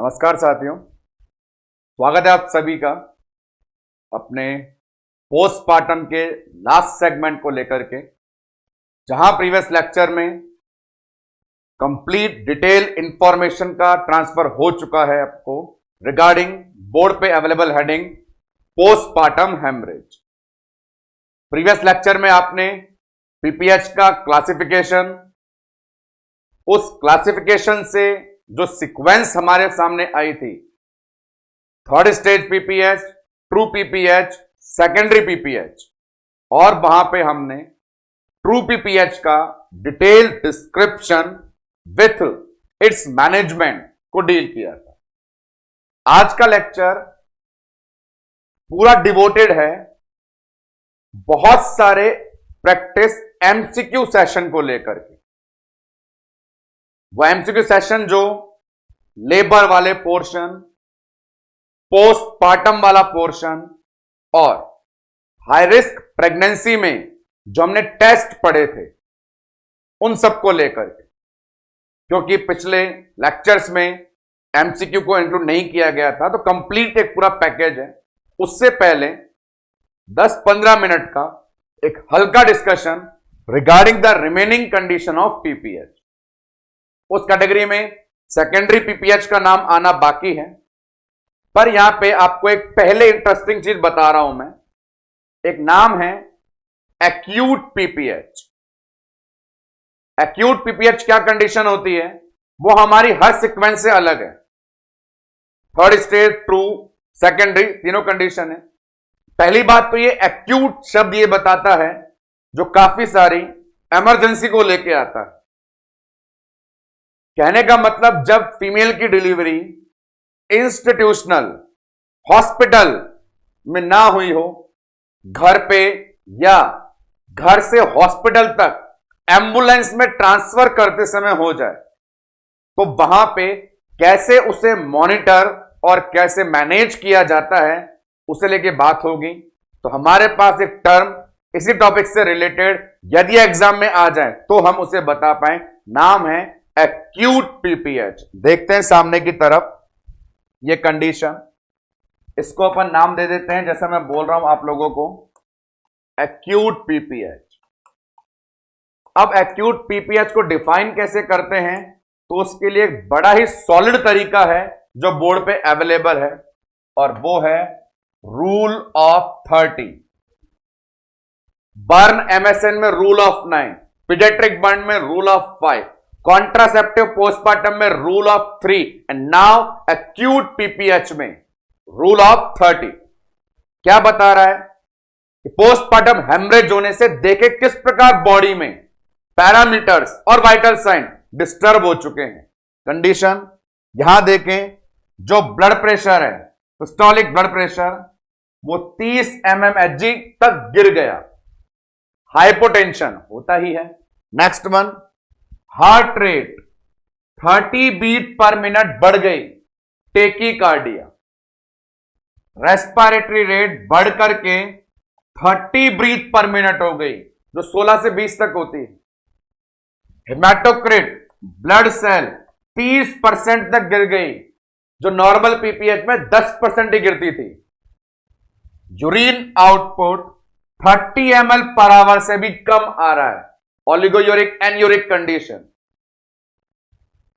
नमस्कार साथियों, स्वागत है आप सभी का अपने पोस्टपार्टम के लास्ट सेगमेंट को लेकर के, जहां प्रीवियस लेक्चर में कंप्लीट डिटेल इंफॉर्मेशन का ट्रांसफर हो चुका है आपको रिगार्डिंग बोर्ड पे available heading postpartum haemorrhage. Previous lecture में आपने पीपीएच का क्लासिफिकेशन, उस क्लासिफिकेशन से जो सीक्वेंस हमारे सामने आई थी, third stage PPH, true PPH, secondary PPH, और वहां पे हमने ट्रू पीपीएच का detail description with its management को डील किया था। आज का लेक्चर पूरा डिवोटेड है बहुत सारे प्रैक्टिस एमसीक्यू सेशन को लेकर के। वो एमसीक्यू सेशन जो लेबर वाले पोर्शन, पोस्टपार्टम वाला पोर्शन और हाई रिस्क प्रेगनेंसी में जो हमने टेस्ट पढ़े थे, उन सब को लेकर के, क्योंकि पिछले लेक्चर्स में एमसीक्यू को इंक्लूड नहीं किया गया था, तो कंप्लीट एक पूरा पैकेज है। उससे पहले 10-15 मिनट का एक हल्का discussion regarding the remaining condition of PPH. उस कैटेगरी में सेकेंडरी पीपीएच का नाम आना बाकी है, पर यहां पे आपको एक पहले इंटरेस्टिंग चीज बता रहा हूं मैं। एक नाम है एक्यूट पीपीएच। एक्यूट पीपीएच क्या कंडीशन होती है, वो हमारी हर सीक्वेंस से अलग है। थर्ड स्टेज, ट्रू, सेकेंडरी, तीनों कंडीशन है। पहली बात तो ये एक्यूट शब्द ये बताता है जो काफी सारी इमरजेंसी को लेके आता है। कहने का मतलब जब फीमेल की डिलीवरी इंस्टीट्यूशनल हॉस्पिटल में ना हुई हो, घर पे या घर से हॉस्पिटल तक एम्बुलेंस में ट्रांसफर करते समय हो जाए, तो वहां पे कैसे उसे मॉनिटर और कैसे मैनेज किया जाता है, उसे लेके बात होगी। तो हमारे पास एक टर्म इसी टॉपिक से रिलेटेड यदि एग्जाम में आ जाए तो हम उसे बता पाए, नाम है एक्यूट पीपीएच। देखते हैं सामने की तरफ ये कंडीशन, इसको अपन नाम दे देते हैं, जैसा मैं बोल रहा हूं आप लोगों को, एक्यूट पीपीएच। अब एक्यूट पीपीएच को डिफाइन कैसे करते हैं, तो उसके लिए एक बड़ा ही सॉलिड तरीका है जो बोर्ड पे अवेलेबल है, और वो है रूल ऑफ 30। बर्न एमएसएन में रूल ऑफ 9, पीडियाट्रिक बर्न में रूल ऑफ 5, कॉन्ट्रासेप्टिव पोस्टपार्टम में rule of 3, and now acute PPH में रूल ऑफ 30। क्या बता रहा है कि पोस्टपार्टम हेमरेज होने से देखे किस प्रकार बॉडी में पैरामीटर्स और वाइटल साइन डिस्टर्ब हो चुके हैं। कंडीशन यहां देखें, जो ब्लड प्रेशर है, सिस्टोलिक ब्लड प्रेशर, वो 30 mmHg तक गिर गया। हाइपोटेंशन होता ही है। Next one, heart rate 30 beat per minute बढ़ गई, टेकीकार्डिया। रेस्पिरेटरी रेट बढ़ करके 30 ब्रीथ पर मिनट हो गई, जो 16 से 20 तक होती है। हेमाटोक्रिट ब्लड सेल 30% तक गिर गई, जो नॉर्मल पीपीएच में 10% ही गिरती थी। Urine output 30 ml per hour से भी कम आ रहा है, ओलिगोयूरिक एनयूरिक कंडीशन।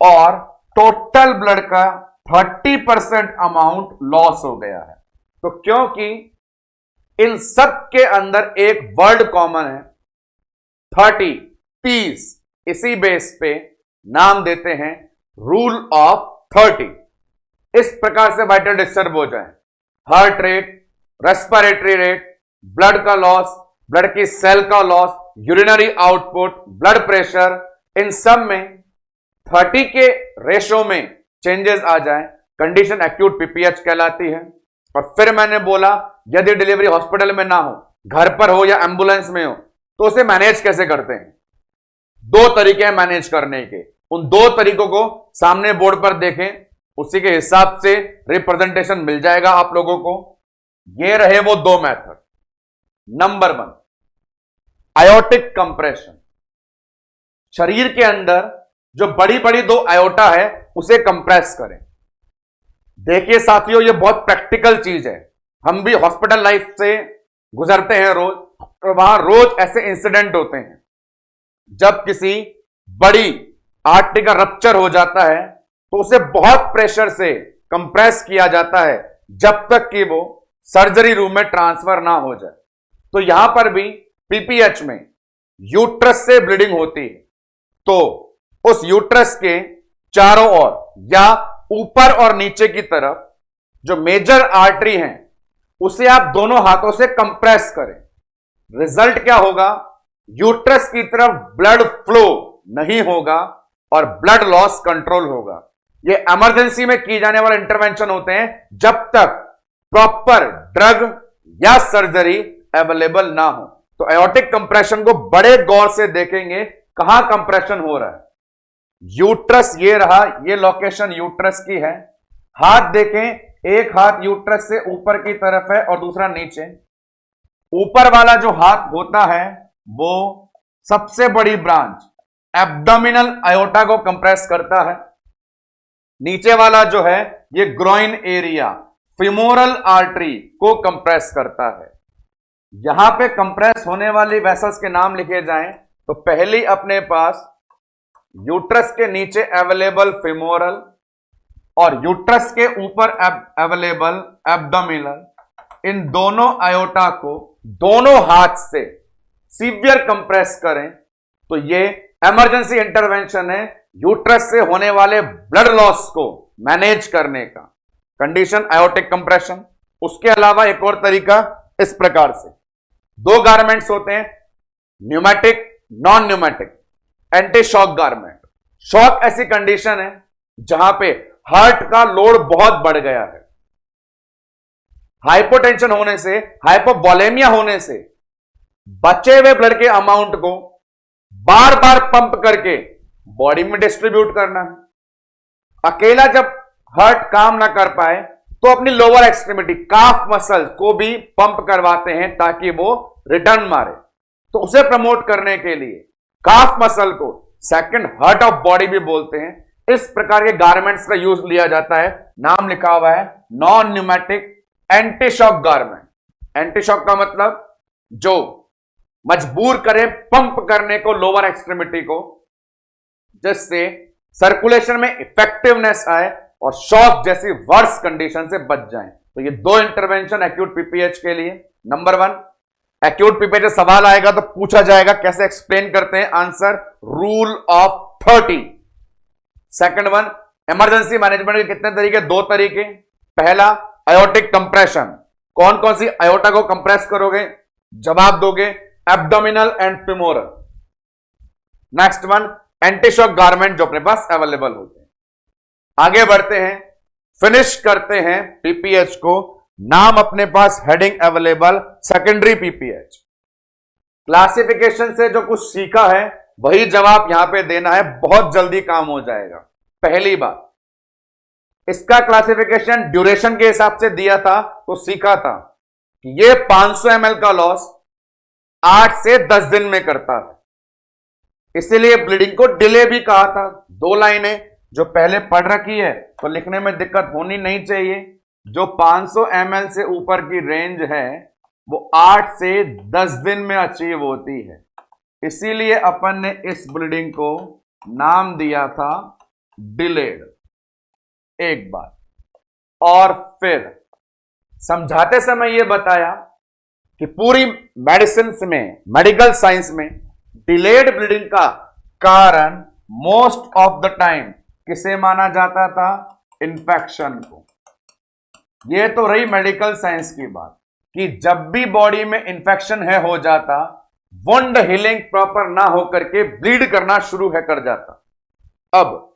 और टोटल ब्लड का 30% अमाउंट लॉस हो गया है। तो क्योंकि इन सब के अंदर एक वर्ड कॉमन है, 30, 30, इसी बेस पे नाम देते हैं रूल ऑफ 30। इस प्रकार से वाइटल डिस्टर्ब हो जाए, heart rate, respiratory rate, blood का लॉस, ब्लड की सेल का loss, urinary output, blood pressure, इन सब में 30 के रेशो में चेंजेस आ जाए, कंडीशन एक्यूट पीपीएच कहलाती है। और फिर मैंने बोला, यदि डिलीवरी हॉस्पिटल में ना हो, घर पर हो या एम्बुलेंस में हो, तो उसे मैनेज कैसे करते हैं। 2 तरीके हैं मैनेज करने के। उन 2 तरीकों को सामने बोर्ड पर देखें, उसी के हिसाब से रिप्रेजेंटेशन मिल जाएगा आप लोगों को। ये रहे वो 2 मेथड। Number 1, aortic compression. शरीर के अंदर जो बड़ी बड़ी 2 आयोटा है, उसे कंप्रेस करें। देखिए साथियों, ये बहुत प्रैक्टिकल चीज है। हम भी हॉस्पिटल लाइफ से गुजरते हैं रोज, और वहां रोज ऐसे इंसिडेंट होते हैं जब किसी बड़ी आर्टरी का रप्चर हो जाता है तो उसे बहुत प्रेशर से कंप्रेस किया जाता है जब तक कि वो सर्जरी रूम में ट्रांसफर ना हो जाए। तो यहां पर भी पीपीएच में यूट्रस से ब्लीडिंग होती है, तो उस यूट्रस के चारों ओर या ऊपर और नीचे की तरफ जो मेजर आर्टरी है उसे आप दोनों हाथों से कंप्रेस करें। रिजल्ट क्या होगा? यूट्रस की तरफ ब्लड फ्लो नहीं होगा और ब्लड लॉस कंट्रोल होगा। ये इमरजेंसी में की जाने वाले इंटरवेंशन होते हैं जब तक प्रॉपर ड्रग या सर्जरी अवेलेबल ना हो। तो एओर्टिक कंप्रेशन को बड़े गौर से देखेंगे, कहां कंप्रेशन हो रहा है। यूट्रस ये रहा, ये लोकेशन यूट्रस की है। हाथ देखें, एक हाथ यूट्रस से ऊपर की तरफ है और दूसरा नीचे। ऊपर वाला जो हाथ होता है वो सबसे बड़ी ब्रांच एब्डोमिनल आयोटा को कंप्रेस करता है। नीचे वाला जो है ये ग्रोइन एरिया फिमोरल आर्टरी को कंप्रेस करता है। यहां पे कंप्रेस होने वाली वेसल्स के नाम लिखे जाएं तो पहली अपने पास यूट्रस के नीचे अवेलेबल फिमोरल और यूट्रस के ऊपर अवेलेबल एब्डोमिनल, इन दोनों आयोटा को दोनों हाथ से सीवियर कंप्रेस करें तो ये इमरजेंसी इंटरवेंशन है यूट्रस से होने वाले ब्लड लॉस को मैनेज करने का। Condition aortic compression. उसके अलावा एक और तरीका इस प्रकार से, दो गारमेंट्स होते हैं, pneumatic, non pneumatic. Anti shock garment, shock ऐसी कंडीशन है जहां पे हार्ट का लोड बहुत बढ़ गया है, हाइपोटेंशन होने से, हाइपोवोलेमिया होने से बचे हुए ब्लड के अमाउंट को बार बार पंप करके बॉडी में डिस्ट्रीब्यूट करना है। अकेला जब हार्ट काम ना कर पाए तो अपनी लोअर एक्सट्रीमिटी काफ मसल को भी पंप करवाते हैं ताकि वो रिटर्न मारे। तो उसे प्रमोट करने के लिए काफ मसल को सेकंड हार्ट ऑफ बॉडी भी बोलते हैं। इस प्रकार के गारमेंट्स का यूज लिया जाता है। नाम लिखा हुआ है non pneumatic anti shock garment. Anti shock का मतलब जो मजबूर करे पंप करने को लोअर एक्सट्रीमिटी को, जिससे सर्कुलेशन में इफेक्टिवनेस आए और शॉक जैसी वर्स कंडीशन से बच जाएं। तो ये दो इंटरवेंशन एक्यूट पीपीएच के लिए। नंबर 1, एक्यूट पीपीएच सवाल आएगा तो पूछा जाएगा कैसे एक्सप्लेन करते हैं, answer rule of 30। Second 1, emergency management के कितने तरीके? 2 तरीके। पहला आयोटिक कंप्रेशन, कौन कौन सी आयोटा को कंप्रेस करोगे? जवाब दोगे abdominal and femoral. Next 1, antishock garment जो अपने पास अवेलेबल होते हैं। आगे बढ़ते हैं, फिनिश करते हैं पीपीएच को। नाम अपने पास heading available secondary PPH. Classification से जो कुछ सीखा है वही जवाब यहां पे देना है, बहुत जल्दी काम हो जाएगा। पहली बात, इसका क्लासिफिकेशन ड्यूरेशन के हिसाब से दिया था तो सीखा था कि ये 500 ml का लॉस 8 से 10 दिन में करता है, इसीलिए ब्लीडिंग को डिले भी कहा था। 2 लाइनें जो पहले पढ़ रखी है तो लिखने में दिक्कत होनी नहीं चाहिए। जो 500 ml से ऊपर की रेंज है वो 8 से 10 दिन में अचीव होती है, इसीलिए अपन ने इस ब्लीडिंग को नाम दिया था डिलेड। एक बात और फिर समझाते समय यह बताया कि पूरी मेडिसिन में, मेडिकल साइंस में डिलेड ब्लीडिंग का कारण मोस्ट ऑफ द टाइम किसे माना जाता था? इन्फेक्शन को। यह तो रही मेडिकल साइंस की बात कि जब भी बॉडी में इन्फेक्शन है हो जाता, वुंड हीलिंग प्रॉपर ना होकर के ब्लीड करना शुरू है कर जाता। अब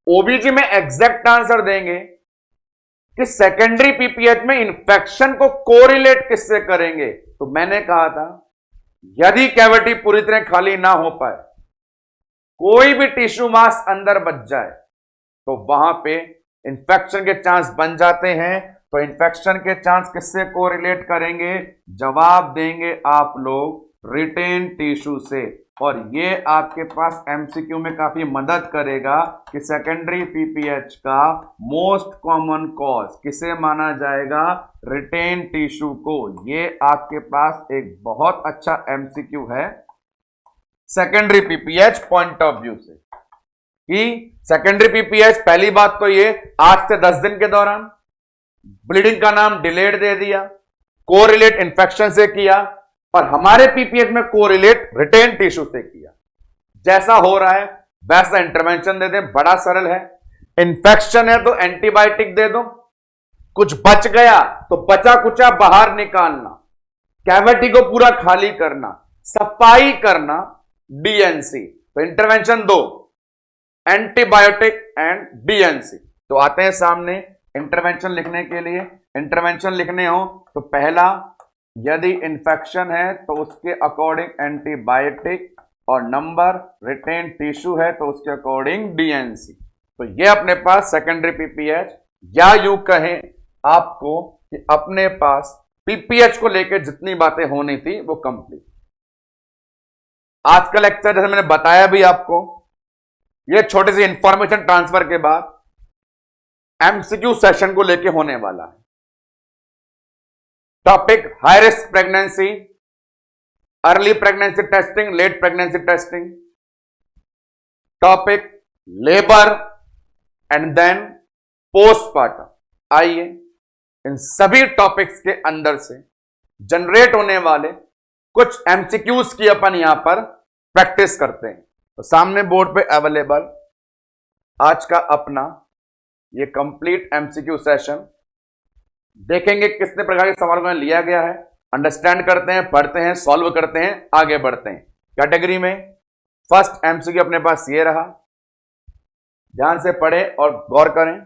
ओबीजी में एग्जैक्ट आंसर देंगे कि सेकेंडरी पीपीएच में इंफेक्शन को कोरिलेट किससे करेंगे। तो मैंने कहा था यदि कैविटी पूरी तरह खाली ना हो पाए, कोई भी टिश्यू मास अंदर बच जाए तो वहां पे इंफेक्शन के चांस बन जाते हैं। तो इंफेक्शन के चांस किससे कोरिलेट करेंगे? जवाब देंगे आप लोग रिटेन टिश्यू से। और ये आपके पास एमसीक्यू में काफी मदद करेगा कि सेकेंडरी पीपीएच का मोस्ट कॉमन कॉज किसे माना जाएगा, रिटेन टिश्यू को। ये आपके पास एक बहुत अच्छा एमसीक्यू है secondary PPH point of view से कि सेकेंडरी पीपीएच, पहली बात तो ये 8 से 10 दिन के दौरान ब्लीडिंग का नाम डिलेड दे दिया, कोरिलेट इन्फेक्शन से किया, और हमारे पीपीएच में कोरिलेट रिटेन टिश्यू से किया। जैसा हो रहा है वैसा इंटरवेंशन दे दें, बड़ा सरल है। इन्फेक्शन है तो एंटीबायोटिक दे दो, कुछ बच गया तो बचा कुचा बाहर निकालना, कैविटी को पूरा खाली करना, सफाई करना, डीएनसी। तो इंटरवेंशन दो, एंटीबायोटिक एंड डीएनसी। तो आते हैं सामने इंटरवेंशन लिखने के लिए। इंटरवेंशन लिखने हो तो पहला, यदि इन्फेक्शन है तो उसके अकॉर्डिंग एंटीबायोटिक, और नंबर रिटेन टिश्यू है तो उसके अकॉर्डिंग डीएनसी। तो ये अपने पास सेकेंडरी पीपीएच, या यूं कहें आपको कि अपने पास पीपीएच को लेकर जितनी बातें होनी थी वो कंप्लीट। आज का लेक्चर जैसे मैंने बताया भी आपको, ये छोटी सी इंफॉर्मेशन ट्रांसफर के बाद एमसीक्यू सेशन को लेके होने वाला है। Topic high risk pregnancy, early pregnancy testing, late pregnancy testing, topic labour and then postpartum. आइए इन सभी टॉपिक्स के अंदर से जनरेट होने वाले कुछ एमसीक्यूज की अपन यहां पर प्रैक्टिस करते हैं। तो सामने बोर्ड पे अवेलेबल आज का अपना ये कंप्लीट एमसीक्यू सेशन देखेंगे कितने प्रकार के सवालों को लिया गया है, अंडरस्टैंड करते हैं, पढ़ते हैं, सॉल्व करते हैं, आगे बढ़ते हैं। कैटेगरी में फर्स्ट एमसीक्यू अपने पास ये रहा, ध्यान से पढ़े और गौर करें।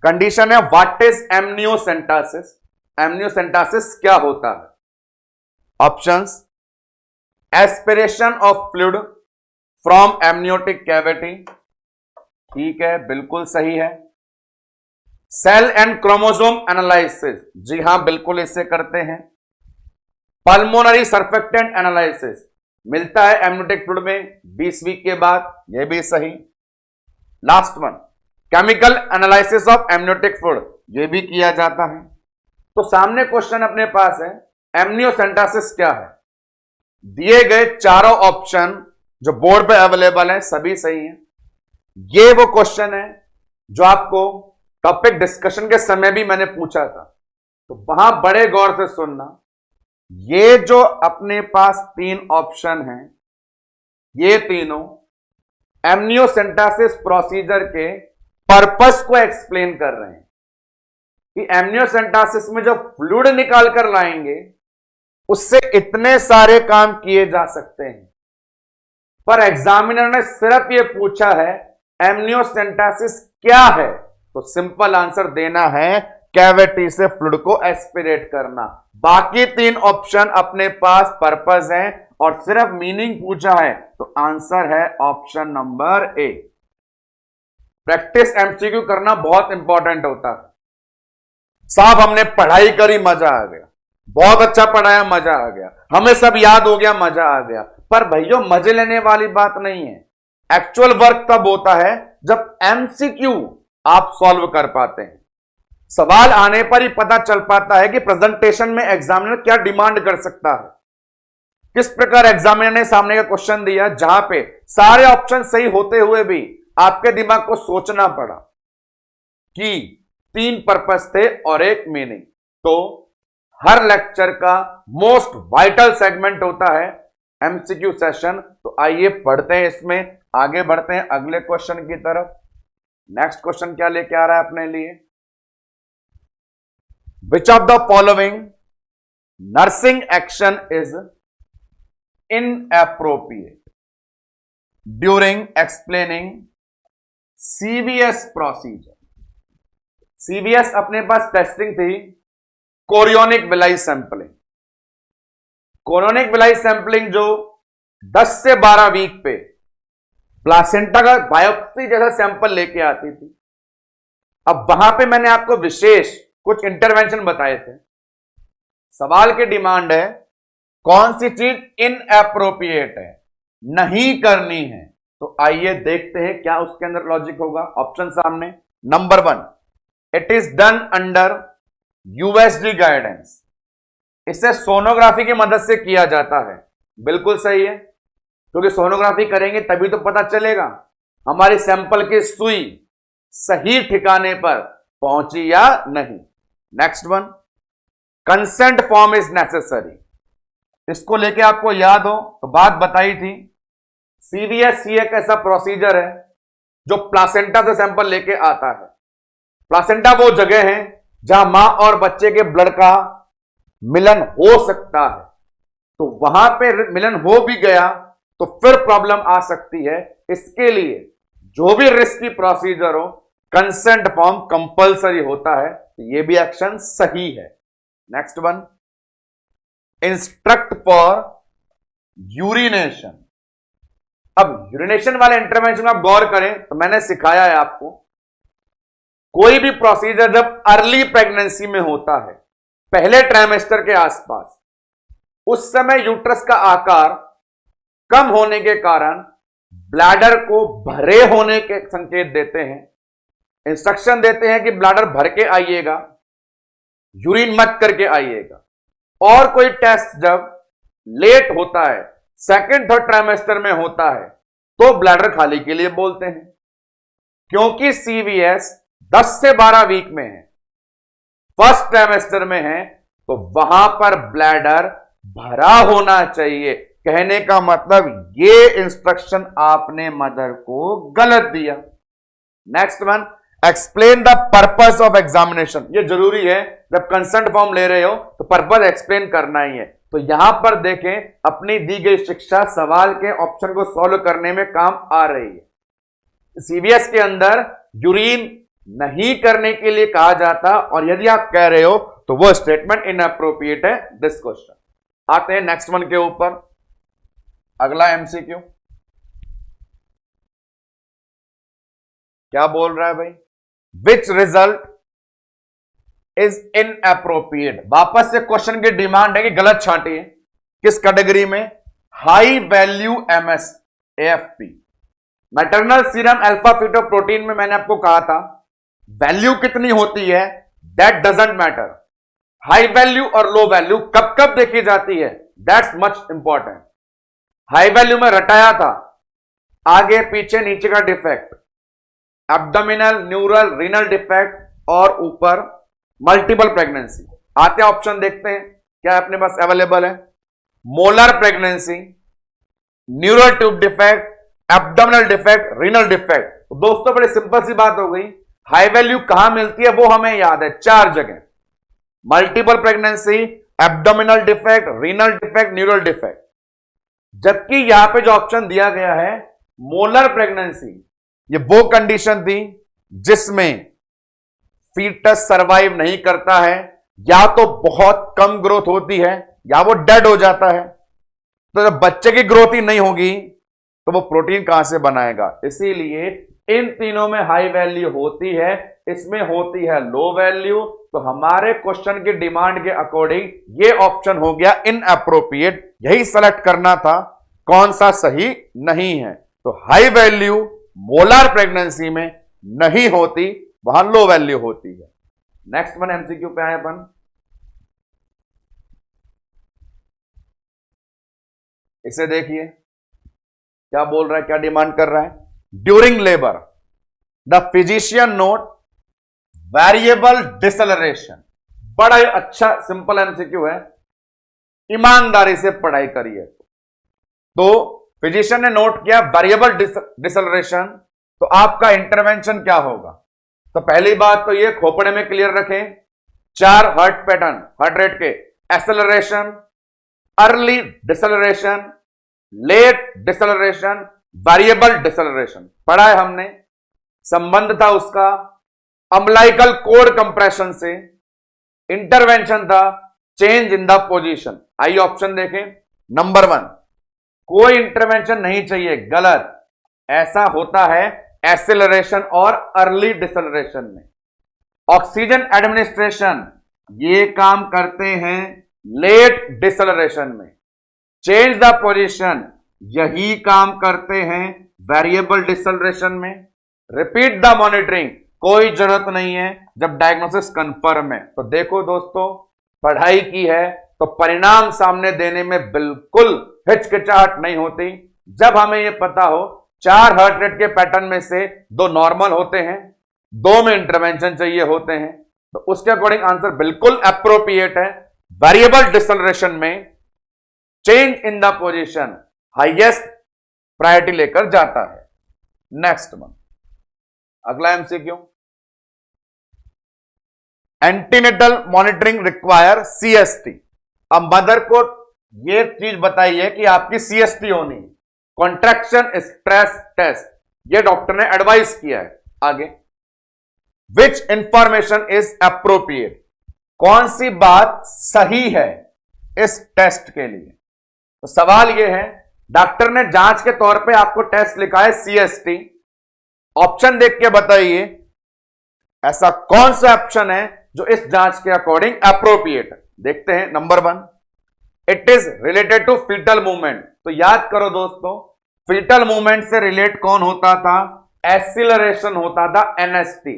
कंडीशन है व्हाट इज एमनियोसेंटासिस। एमनियोसेंटासिस क्या होता है? Options, aspiration of fluid from amniotic cavity, ठीक है, बिल्कुल सही है। सेल एंड क्रोमोसोम एनालिसिस, जी हां बिल्कुल इससे करते हैं। पल्मोनरी सर्फेक्टेंट एनालिसिस मिलता है एमनियोटिक फ्लूइड में 20 वीक के बाद, यह भी सही। Last one, chemical analysis of amniotic fluid, यह भी किया जाता है। तो सामने क्वेश्चन अपने पास है एमनियोसेंटासिस क्या है। दिए गए चारों ऑप्शन जो बोर्ड पे अवेलेबल है सभी सही हैं। ये वो क्वेश्चन है जो आपको टॉपिक डिस्कशन के समय भी मैंने पूछा था, तो वहां बड़े गौर से सुनना। ये जो अपने पास 3 ऑप्शन हैं, ये तीनों एमनियोसेंटासिस प्रोसीजर के पर्पस को एक्सप्लेन कर रहे हैं कि एमनियोसेंटासिस में जो फ्लूइड निकाल कर लाएंगे उससे इतने सारे काम किए जा सकते हैं। पर एग्जामिनर ने सिर्फ ये पूछा है एमनियोसेंटासिस क्या है, तो सिंपल आंसर देना है कैविटी से फ्लूइड को एस्पिरेट करना। बाकी 3 ऑप्शन अपने पास पर्पस हैं और सिर्फ मीनिंग पूछा है, तो आंसर है ऑप्शन नंबर ए। प्रैक्टिस एमसीक्यू करना बहुत इंपॉर्टेंट होता है। साहब हमने पढ़ाई करी, मजा आ गया, बहुत अच्छा पढ़ाया, मजा आ गया, हमें सब याद हो गया, मजा आ गया। पर भैया मजे लेने वाली बात नहीं है। एक्चुअल वर्क तब होता है जब एमसीक्यू आप सॉल्व कर पाते हैं। सवाल आने पर ही पता चल पाता है कि प्रेजेंटेशन में एग्जामिनर क्या डिमांड कर सकता है। किस प्रकार एग्जामिनर ने सामने का क्वेश्चन दिया जहां पे सारे ऑप्शन सही होते हुए भी आपके दिमाग को सोचना पड़ा कि 3 पर्पस थे और 1 मीनिंग। तो हर लेक्चर का मोस्ट वाइटल सेगमेंट होता है एमसीक्यू सेशन। तो आइए पढ़ते हैं, इसमें आगे बढ़ते हैं अगले क्वेश्चन की तरफ। नेक्स्ट क्वेश्चन क्या लेके आ रहा है अपने लिए? विच of the following nursing action is inappropriate during explaining CVS procedure. CVS अपने पास टेस्टिंग थी chorionic villi sampling. Chorionic villi sampling जो 10 से 12 वीक पे प्लासेंटा का बायोप्सी जैसा सैंपल लेके आती थी। अब वहां पे मैंने आपको विशेष कुछ इंटरवेंशन बताए थे। सवाल की डिमांड है कौन सी चीज इनएप्रोप्रिएट है, नहीं करनी है। तो आइए देखते हैं क्या उसके अंदर लॉजिक होगा। ऑप्शन सामने, number 1, it is done under USD guidance. इसे सोनोग्राफी की मदद से किया जाता है। बिल्कुल सही है, क्योंकि सोनोग्राफी करेंगे तभी तो पता चलेगा हमारी सैंपल की सुई सही ठिकाने पर पहुंची या नहीं। Next one, consent form is necessary. इसको लेके आपको याद हो तो बात बताई थी, सीवीएस एक ऐसा प्रोसीजर है जो प्लासेंटा से सैंपल लेके आता है। प्लासेंटा वो जगह है जहां मां और बच्चे के ब्लड का मिलन हो सकता है। तो वहां पे मिलन हो भी गया तो फिर प्रॉब्लम आ सकती है। इसके लिए जो भी रिस्की प्रोसीजर हो, कंसेंट फॉर्म कंपलसरी होता है। तो ये भी एक्शन सही है। Next one, instruct for urination. अब यूरिनेशन वाले इंटरवेंशन आप गौर करें तो मैंने सिखाया है आपको, कोई भी प्रोसीजर जब अर्ली प्रेगनेंसी में होता है, पहले ट्राइमेस्टर के आसपास, उस समय यूट्रस का आकार कम होने के कारण ब्लैडर को भरे होने के संकेत देते हैं, इंस्ट्रक्शन देते हैं कि ब्लैडर भर के आइएगा, यूरिन मत करके आइएगा। और कोई टेस्ट जब लेट होता है, सेकंड थर्ड ट्राइमेस्टर में होता है, तो ब्लैडर खाली के लिए बोलते हैं। क्योंकि सीवीएस 10 से 12 वीक में है, फर्स्ट ट्राइमेस्टर में है, तो वहां पर ब्लैडर भरा होना चाहिए। कहने का मतलब ये इंस्ट्रक्शन आपने मदर को गलत दिया। Next one, explain the purpose of examination. ये जरूरी है, जब कंसेंट फॉर्म ले रहे हो तो पर्पस एक्सप्लेन करना ही है। तो यहां पर देखें, अपनी दी गई शिक्षा सवाल के ऑप्शन को सॉल्व करने में काम आ रही है। सीबीएस के अंदर यूरिन नहीं करने के लिए कहा जाता, और यदि आप कह रहे हो तो वो स्टेटमेंट इनअप्रोप्रिएट है। This question. आते हैं नेक्स्ट वन के ऊपर। अगला एमसीक्यू क्या बोल रहा है भाई, विच रिजल्ट इज इनअप्रोप्रिएट। वापस से क्वेश्चन की डिमांड है कि गलत छांटिए। किस कैटेगरी में? High value MS AFP, maternal serum alpha fetoprotein में मैंने आपको कहा था वैल्यू कितनी होती है that doesn't matter. High value और लो वैल्यू कब कब देखी जाती है, that's much important. High value में रटाया था, आगे पीछे नीचे का defect, abdominal, neural, renal defect, और ऊपर मल्टीपल प्रेगनेंसी। आते ऑप्शन देखते हैं क्या अपने पास अवेलेबल है। Molar pregnancy, neural tube defect, abdominal defect, renal defect. तो दोस्तों बड़ी सिंपल सी बात हो गई, हाई वैल्यू कहां मिलती है वो हमें याद है, 4 जगह, multiple pregnancy, abdominal defect, renal defect, neural defect. जबकि यहां पे जो ऑप्शन दिया गया है मोलर प्रेगनेंसी, ये वो कंडीशन थी जिसमें फीटस सरवाइव नहीं करता है, या तो बहुत कम ग्रोथ होती है या वो डेड हो जाता है। तो जब बच्चे की ग्रोथ ही नहीं होगी तो वो प्रोटीन कहां से बनाएगा। इसीलिए इन तीनों में हाई वैल्यू होती है, इसमें होती है लो वैल्यू। तो हमारे क्वेश्चन की डिमांड के अकॉर्डिंग ये ऑप्शन हो गया इनअप्रोप्रिएट। यही सेलेक्ट करना था कौन सा सही नहीं है। तो हाई वैल्यू मोलर प्रेगनेंसी में नहीं होती, वहां लो वैल्यू होती है। नेक्स्ट वन एमसीक्यू पे आए अपन। इसे देखिए क्या बोल रहा है, क्या डिमांड कर रहा है। During labour the physician note variable deceleration. बड़ा ही अच्छा सिंपल एमसीक्यू है, ईमानदारी से पढ़ाई करिए। तो फिजिशियन ने नोट किया वेरिएबल डिसेलरेशन, तो आपका इंटरवेंशन क्या होगा। तो पहली बात तो ये खोपड़े में क्लियर रखें, 4 हार्ट पैटर्न, हार्ट रेट के, acceleration, early deceleration, late deceleration, variable deceleration पढ़ा है हमने। संबंध था उसका अम्लाइकल कोड कंप्रेशन से, इंटरवेंशन था चेंज इन द पोजीशन। आइए ऑप्शन देखें। नंबर 1, कोई इंटरवेंशन नहीं चाहिए, गलत। ऐसा होता है एक्सेलरेशन और अर्ली डिसेलरेशन में। ऑक्सीजन एडमिनिस्ट्रेशन ये काम करते हैं लेट डिसेलरेशन में। चेंज द पोजीशन यही काम करते हैं वेरिएबल डिसलरेशन में। रिपीट द मॉनिटरिंग, कोई जरूरत नहीं है जब डायग्नोसिस कंफर्म है। तो देखो दोस्तों, पढ़ाई की है तो परिणाम सामने देने में बिल्कुल हिचकिचाहट नहीं होती। जब हमें यह पता हो 4 हार्ट रेट के पैटर्न में से 2 नॉर्मल होते हैं, 2 में इंटरवेंशन चाहिए होते हैं, तो उसके अकॉर्डिंग आंसर बिल्कुल अप्रोप्रिएट है। वेरिएबल डिसलरेशन में change in the position highest priority लेकर जाता है। नेक्स्ट वन, अगला MCQ, antenatal monitoring require CST. अब मदर को यह चीज बताइए कि आपकी सीएसटी होनी है, कॉन्ट्रैक्शन स्ट्रेस टेस्ट, ये डॉक्टर ने एडवाइस किया है। आगे, विच इंफॉर्मेशन इज अप्रोप्रिएट, कौन सी बात सही है इस टेस्ट के लिए। तो सवाल यह है, डॉक्टर ने जांच के तौर पे आपको टेस्ट लिखा है सीएसटी, ऑप्शन देख के बताइए ऐसा कौन सा ऑप्शन है जो इस जांच के अकॉर्डिंग अप्रोप्रिएट है। देखते हैं। Number 1, it is related to foetal movement. तो याद करो दोस्तों, फीटल मूवमेंट से रिलेट कौन होता था? एक्सीलरेशन होता था, एनएसटी।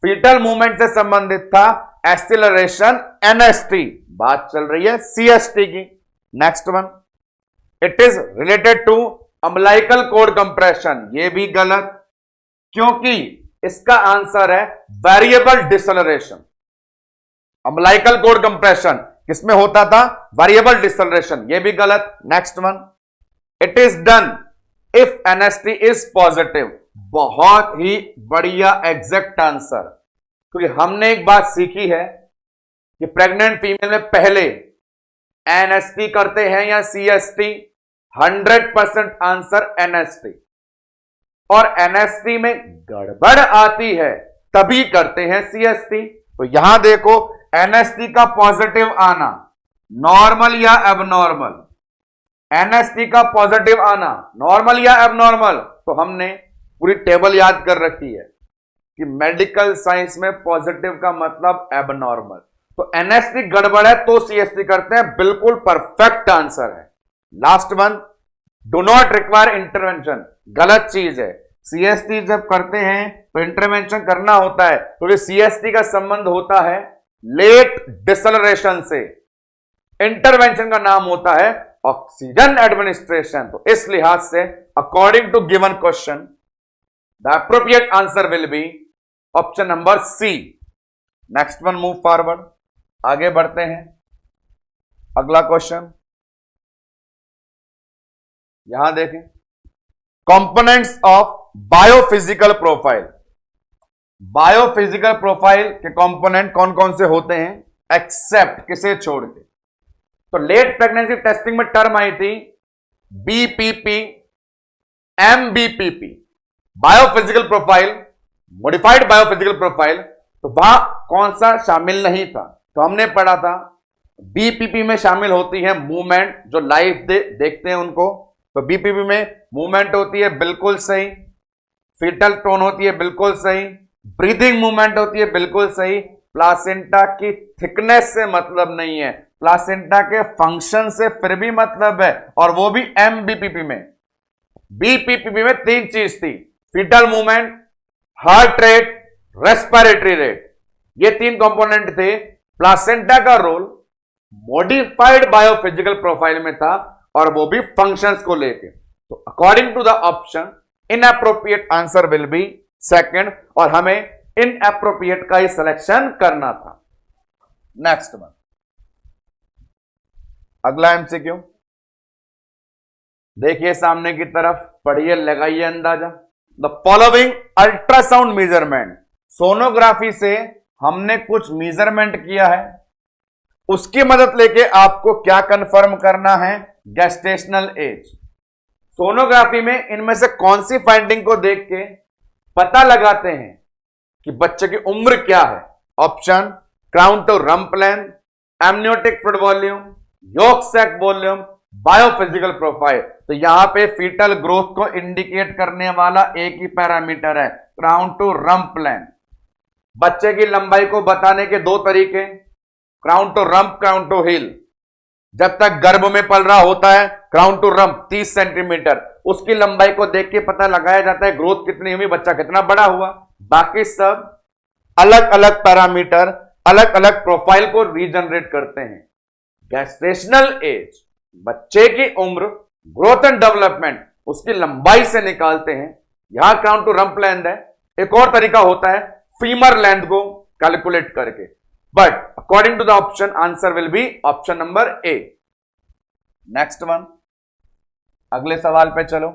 फीटल मूवमेंट से संबंधित था एक्सीलरेशन, एनएसटी। बात चल रही है सीएसटी की। Next one, it is related to umbilical cord compression. ये भी गलत, क्योंकि इसका आंसर है variable deceleration. Umbilical cord compression किसमें होता था? Variable deceleration. ये भी गलत। Next one, it is done if NST is positive. बहुत ही बढ़िया एग्जैक्ट आंसर, क्योंकि हमने एक बात सीखी है कि प्रेग्नेंट फीमेल में पहले एनएसटी करते हैं या सीएसटी। 100% आंसर एनएसटी, और एनएसटी में गड़बड़ आती है तभी करते हैं सीएसटी। तो यहां देखो, एनएसटी का पॉजिटिव आना, नॉर्मल या एबनॉर्मल, एनएसटी का पॉजिटिव आना नॉर्मल या एबनॉर्मल। तो हमने पूरी टेबल याद कर रखी है कि मेडिकल साइंस में पॉजिटिव का मतलब एबनॉर्मल। तो एनएसटी गड़बड़ है तो सीएसटी करते हैं, बिल्कुल परफेक्ट आंसर है। Last one, do not require intervention. गलत चीज है। सीएसटी जब करते हैं तो इंटरवेंशन करना होता है, क्योंकि सीएसटी का संबंध होता है लेट डिसलरेशन से। इंटरवेंशन का नाम होता है ऑक्सीजन एडमिनिस्ट्रेशन। तो इस लिहाज से according to given question the appropriate answer will be option number C. Next one, move forward, आगे बढ़ते हैं। अगला क्वेश्चन यहां देखें, components of biophysical profile. Biophysical profile के कंपोनेंट कौन कौन से होते हैं, एक्सेप्ट किसे छोड़ के? तो लेट प्रेगनेंसी टेस्टिंग में टर्म आई थी BPP, MBPP, biophysical profile, modified biophysical profile. तो वहां कौन सा शामिल नहीं था? तो हमने पढ़ा था बीपीपी में शामिल होती है मूवमेंट, जो लाइव देखते हैं उनको। तो बीपीपी में मूवमेंट होती है, बिल्कुल सही। फीटल टोन होती है, बिल्कुल सही। ब्रीदिंग मूवमेंट होती है, बिल्कुल सही। प्लासेंटा की थिकनेस से मतलब नहीं है, प्लासेंटा के फंक्शन से फिर भी मतलब है, और वो भी एमबीपीपी में। बीपीपी में 3 चीज थी, fetal movement, heart rate, respiratory rate. ये 3 कंपोनेंट थे। प्लासेंटा का रोल मॉडिफाइड बायोफिजिकल प्रोफाइल में था, और वो भी फंक्शंस को लेके। तो according to the option inappropriate answer will be second, और हमें इनएप्रोप्रिएट का ही सिलेक्शन करना था। नेक्स्ट वन, अगला एमसीक्यू देखिए, सामने की तरफ पढ़िए, लगाइए अंदाजा। The following ultrasound measurement. Sonography से हमने कुछ मेजरमेंट किया है, उसकी मदद लेके आपको क्या कंफर्म करना है? Gestational age. सोनोग्राफी में इनमें से कौन सी फाइंडिंग को देख के पता लगाते हैं कि बच्चे की उम्र क्या है? Option, crown to rump length, amniotic fluid volume, yolk sac volume, biophysical profile. तो यहां पे फीटल ग्रोथ को इंडिकेट करने वाला एक ही पैरामीटर है, क्राउन टू रम्प लेंथ। बच्चे की लंबाई को बताने के 2 तरीके, crown to rump, crown to heel. जब तक गर्भ में पल रहा होता है क्राउन टू रम्प 30 सेंटीमीटर, उसकी लंबाई को देख के पता लगाया जाता है ग्रोथ कितनी हुई, बच्चा कितना बड़ा हुआ। बाकी सब अलग अलग पैरामीटर अलग अलग प्रोफाइल को रीजनरेट करते हैं। गैस्ट्रेशनल एज, बच्चे की उम्र, ग्रोथ एंड डेवलपमेंट उसकी लंबाई से निकालते हैं। यहां क्राउन टू रम्प लेंथ है। एक और तरीका होता है फीमर लेंथ को कैलकुलेट करके, but according to the option answer will be option number A. Next one, अगले सवाल पे चलो।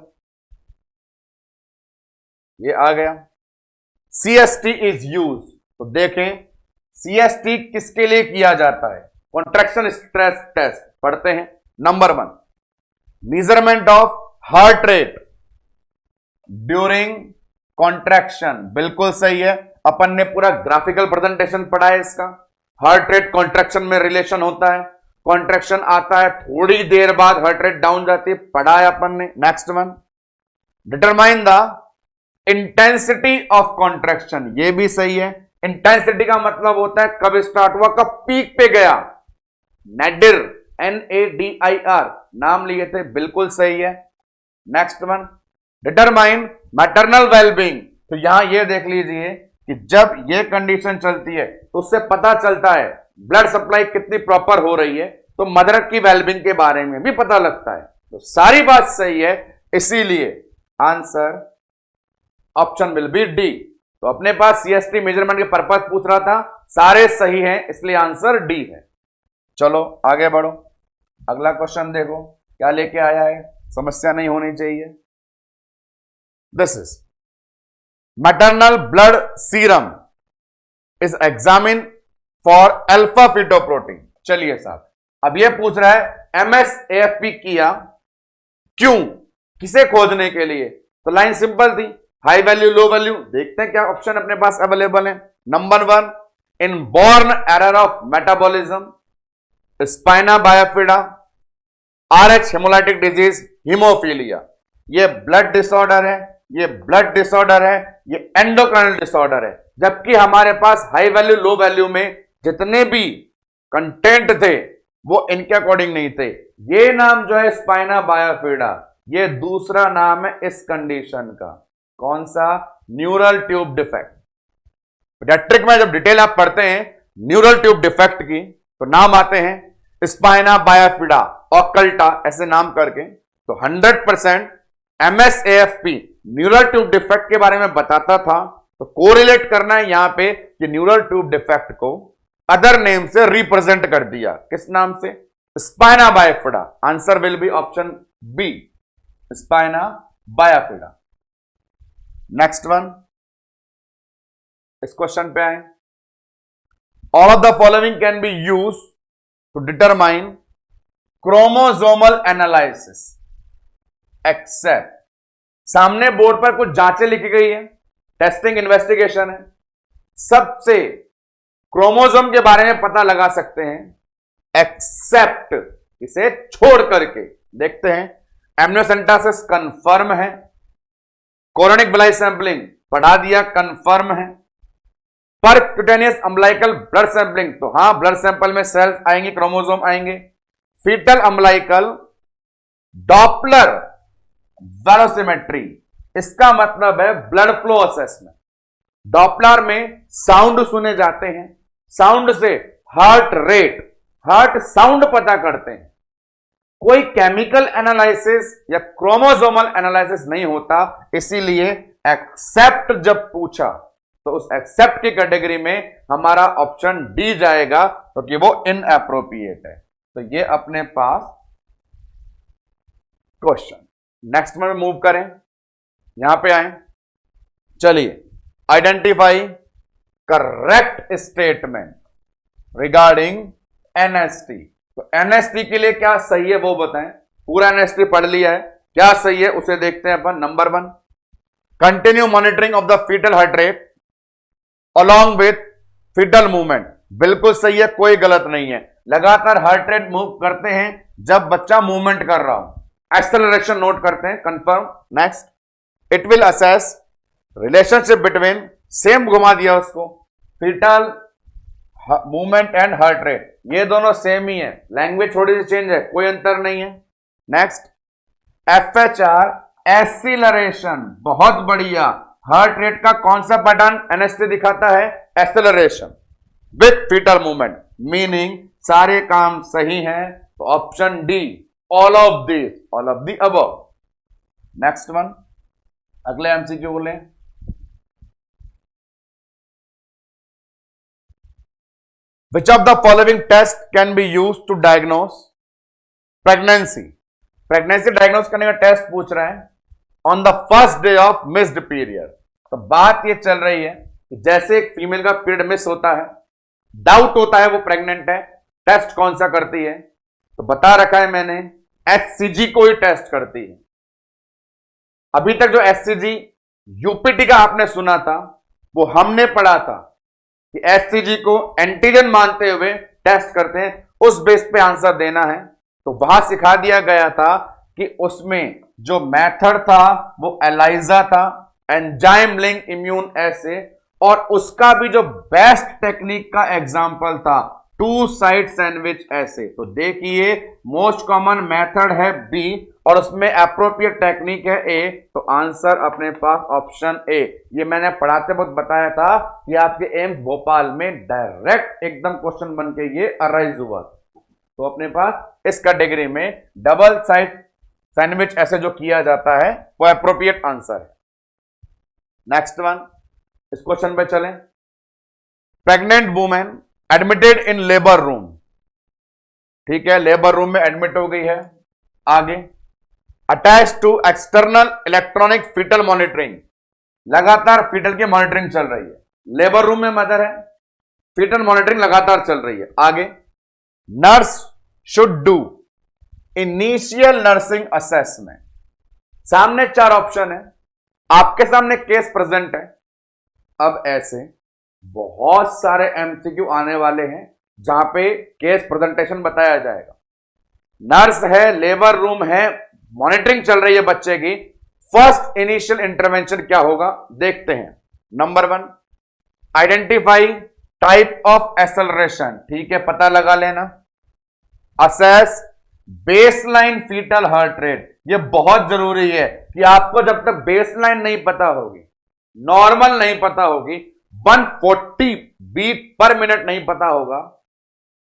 ये आ गया, CST इज यूज। तो देखें CST किसके लिए किया जाता है, कॉन्ट्रैक्शन स्ट्रेस टेस्ट पढ़ते हैं। Number 1, measurement of heart rate during contraction, बिल्कुल सही है। अपन ने पूरा ग्राफिकल प्रेजेंटेशन पढ़ा है इसका। हार्ट रेट कॉन्ट्रैक्शन में रिलेशन होता है, कॉन्ट्रैक्शन आता है थोड़ी देर बाद हार्ट रेट डाउन जाती है, पढ़ा है अपन ने। Next one, determine the intensity of contraction, ये भी सही है। इंटेंसिटी का मतलब होता है कब स्टार्ट हुआ, कब पीक पे गया। नेडिर, NADIR नाम लिए थे, बिल्कुल सही है। Next one, determine maternal wellbeing. तो यहां ये देख लीजिए कि जब ये कंडीशन चलती है तो उससे पता चलता है ब्लड सप्लाई कितनी प्रॉपर हो रही है, तो मदर की वेलबींग के बारे में भी पता लगता है। तो सारी बात सही है, इसीलिए answer option will B D. तो अपने पास CST मेजरमेंट के पर्पस पूछ रहा था, सारे सही हैं, इसलिए आंसर डी है। चलो आगे बढ़ो, अगला क्वेश्चन देखो क्या लेके आया है, समस्या नहीं होनी चाहिए। This is maternal blood serum is examine for alpha fetoprotein. चलिए साहब, अब यह पूछ रहा है MSAFP किया क्यों, किसे खोजने के लिए। तो लाइन सिंपल थी, हाई वैल्यू लो वैल्यू। देखते हैं क्या ऑप्शन अपने पास अवेलेबल है। Number 1, inborn error of metabolism, spina bifida, RH haemolytic disease, haemophilia. ये ब्लड डिसऑर्डर है, ये ब्लड डिसऑर्डर है, ये एंडोक्राइनल डिसऑर्डर है। जबकि हमारे पास हाई वैल्यू लो वैल्यू में जितने भी कंटेंट थे वो इनके अकॉर्डिंग नहीं थे। ये नाम जो है स्पाइना बायोफिडा, ये दूसरा नाम है इस कंडीशन का। कौन सा, न्यूरल ट्यूब डिफेक्ट। पीडियाट्रिक में जब डिटेल आप पढ़ते हैं न्यूरल ट्यूब डिफेक्ट की तो नाम आते हैं स्पाइना बायोफिडा, ऑकल्टा, ऐसे नाम करके। तो 100% MSAFP न्यूरल ट्यूब डिफेक्ट के बारे में बताता था। तो कोरिलेट करना है यहां पे कि न्यूरल ट्यूब डिफेक्ट को अदर नेम से रिप्रेजेंट कर दिया, किस नाम से, spina bifida. Answer will be option B, spina bifida. Next one, इस क्वेश्चन पे आए। All of the following can be use to determine chromosomal analysis except. सामने बोर्ड पर कुछ जांचें लिखी गई है, टेस्टिंग इन्वेस्टिगेशन है। सबसे क्रोमोसोम के बारे में पता लगा सकते हैं एक्सेप्ट, इसे छोड़ करके। देखते हैं, एमनियोसेंटेसिस कंफर्म है, कोरोनिक ब्लाई सैंपलिंग पढ़ा दिया, कंफर्म है। परक्यूटेनियस अम्बलाइकल ब्लड सैंपलिंग, तो हां ब्लड सैंपल में सेल्स आएंगे, क्रोमोसोम आएंगे। फीटल अम्बलाइकल डॉपलर वेलोसिमेट्री, इसका मतलब है ब्लड फ्लो असेसमेंट। डॉपलर में साउंड सुने जाते हैं, साउंड से हार्ट रेट, हार्ट साउंड पता करते हैं। कोई केमिकल एनालिसिस या क्रोमोसोमल एनालिसिस नहीं होता, इसीलिए एक्सेप्ट जब पूछा तो उस एक्सेप्ट की कैटेगरी में हमारा ऑप्शन डी जाएगा, क्योंकि वो इनएप्रोप्रिएट है। तो ये अपने पास क्वेश्चन। नेक्स्ट में मूव करें, यहां पे आए। चलिए, identify correct statement regarding NST। तो NST के लिए क्या सही है वो बताएं। पूरा NST पढ़ लिया है, क्या सही है उसे देखते हैं अपन। Number 1, continue monitoring of the foetal heart rate along with foetal movement, बिल्कुल सही है, कोई गलत नहीं है। लगातार हार्ट रेट मूव करते हैं जब बच्चा मूवमेंट कर रहा हो। एक्सेलरेशन नोट करते हैं, confirm. Next, it will assess relationship between, same घुमा दिया उसको, fetal movement and heart rate, ये दोनों सेम ही है, लैंग्वेज थोड़ी सी चेंज है, कोई अंतर नहीं है। नेक्स्ट FHR एक्सीलरेशन, बहुत बढ़िया। हार्ट रेट का कौन सा पैटर्न एनएसटी दिखाता है? Acceleration with foetal movement, meaning सारे काम सही हैं, तो option D all of this, all of the above. Next one, अगले एमसीक्यू बोले, which of the following test can be use to diagnose pregnancy? Pregnancy diagnose करने का टेस्ट पूछ रहा है on the first day of missed period. तो बात ये चल रही है कि जैसे एक फीमेल का पीरियड मिस होता है, डाउट होता है वो प्रेग्नेंट है, टेस्ट कौन सा करती है? तो बता रखा है मैंने, एचसीजी को ही टेस्ट करती है। अभी तक जो एचसीजी यूपीटी का आपने सुना था, वो हमने पढ़ा था कि एचसीजी को एंटीजन मानते हुए टेस्ट करते हैं, उस बेस पे आंसर देना है। तो वहां सिखा दिया गया था कि उसमें जो मेथड था वो एलाइजा था, एंजाइम लिंक इम्यून एसे, और उसका भी जो बेस्ट टेक्निक का एग्जांपल था टू साइड सैंडविच एसे। तो देखिए मोस्ट कॉमन मेथड है बी और उसमें अप्रोप्रिएट टेक्निक है ए, तो आंसर अपने पास ऑप्शन ए। ये मैंने पढ़ाते वक्त बताया था कि आपके एम्स भोपाल में डायरेक्ट एकदम क्वेश्चन बन के ये अराइज हुआ। तो अपने पास इस कैटेगरी में डबल साइड सैंडविच ऐसे जो किया जाता है वो अप्रोप्रिएट आंसर है। नेक्स्ट वन, इस क्वेश्चन पे चलें। Pregnant women admitted in labour room, ठीक है, लेबर रूम में एडमिट हो गई है। आगे, attach to external electronic foetal monitoring, लगातार फीटल की मॉनिटरिंग चल रही है, लेबर रूम में मदर है, फीटल मॉनिटरिंग लगातार चल रही है। आगे, nurse should do initial nursing assessment. सामने 4 ऑप्शन है, आपके सामने केस प्रेजेंट है। अब ऐसे बहुत सारे एमसीक्यू आने वाले हैं जहां पे केस प्रेजेंटेशन बताया जाएगा। नर्स है, लेबर रूम है, मॉनिटरिंग चल रही है बच्चे की, फर्स्ट इनिशियल इंटरवेंशन क्या होगा देखते हैं। Number 1, identify type of acceleration, ठीक है, पता लगा लेना। Assess baseline foetal heart rate, ये बहुत जरूरी है कि आपको जब तक बेसलाइन नहीं पता होगी, नॉर्मल नहीं पता होगी, 140 बीट पर मिनट नहीं पता होगा,